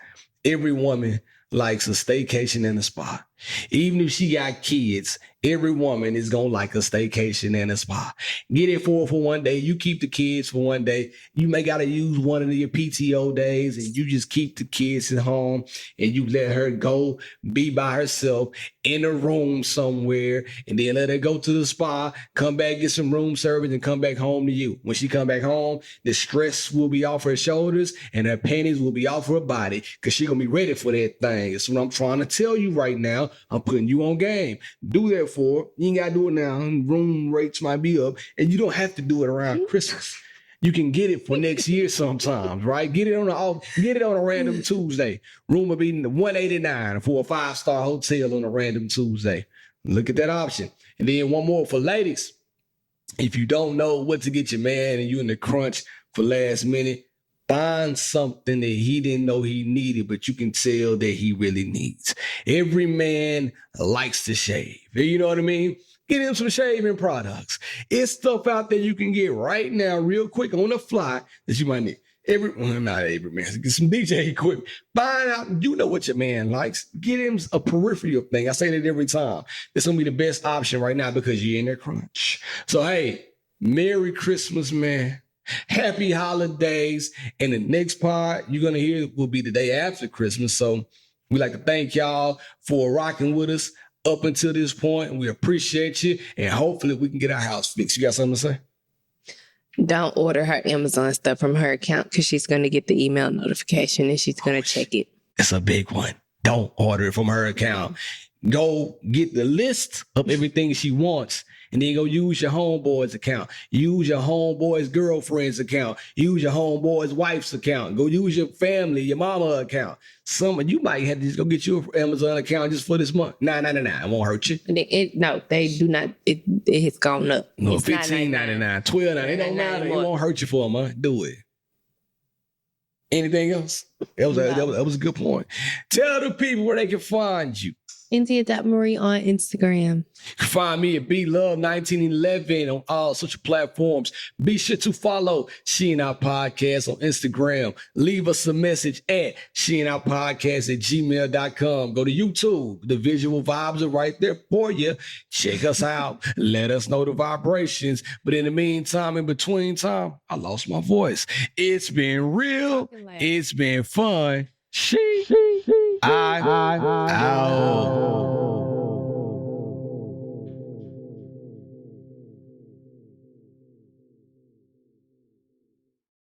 Every woman likes a staycation and a spa. Even if she got kids, every woman is going to like a staycation and a spa. Get it for one day. You keep the kids for one day. You may got to use one of your PTO days, and you just keep the kids at home, and you let her go be by herself in a room somewhere, and then let her go to the spa, come back, get some room service, and come back home to you. When she come back home, the stress will be off her shoulders, and her panties will be off her body, because she going to be ready for that thing. That's what I'm trying to tell you right now. I'm putting you on game. Do that for her. You ain't got to do it now. Room rates might be up, and you don't have to do it around Christmas. You can get it for next year sometimes, right? Get it on a random Tuesday. Room will be $189 for a 5-star hotel on a random Tuesday. Look at that option. And then one more for ladies. If you don't know what to get your man and you in the crunch for last minute, find something that he didn't know he needed, but you can tell that he really needs. Every man likes to shave. You know what I mean? Get him some shaving products. It's stuff out there you can get right now, real quick, on the fly, that you might need. Not every man. Get some DJ equipment. Find out, you know what your man likes. Get him a peripheral thing. I say that every time. It's going to be the best option right now because you're in their crunch. So, hey, Merry Christmas, man. Happy holidays. And the next part you're going to hear will be the day after Christmas. So we'd like to thank y'all for rocking with us up until this point, and we appreciate you, and hopefully we can get our house fixed. You got something to say? Don't order her Amazon stuff from her account because she's going to get the email notification and she's going to check it. It's a big one. Don't order it from her account. Go get the list of everything she wants, and then go use your homeboy's account. Use your homeboy's girlfriend's account. Use your homeboy's wife's account. Go use your family, your mama account. You might have to just go get you an Amazon account just for this month. Nah. It won't hurt you. No, they do not. It has gone up. No, $15.99, $12.99. It don't matter. It won't hurt you for a month. Do it. Anything else? That was a good point. Tell the people where they can find you. India.Marie on Instagram. You can find me at BLove1911 on all social platforms. Be sure to follow She and Our Podcast on Instagram. Leave us a message at sheandourpodcast@gmail.com. Go to YouTube. The visual vibes are right there for you. Check us out. Let us know the vibrations. But in the meantime, in between time, I lost my voice. It's been real. It's been fun. I out.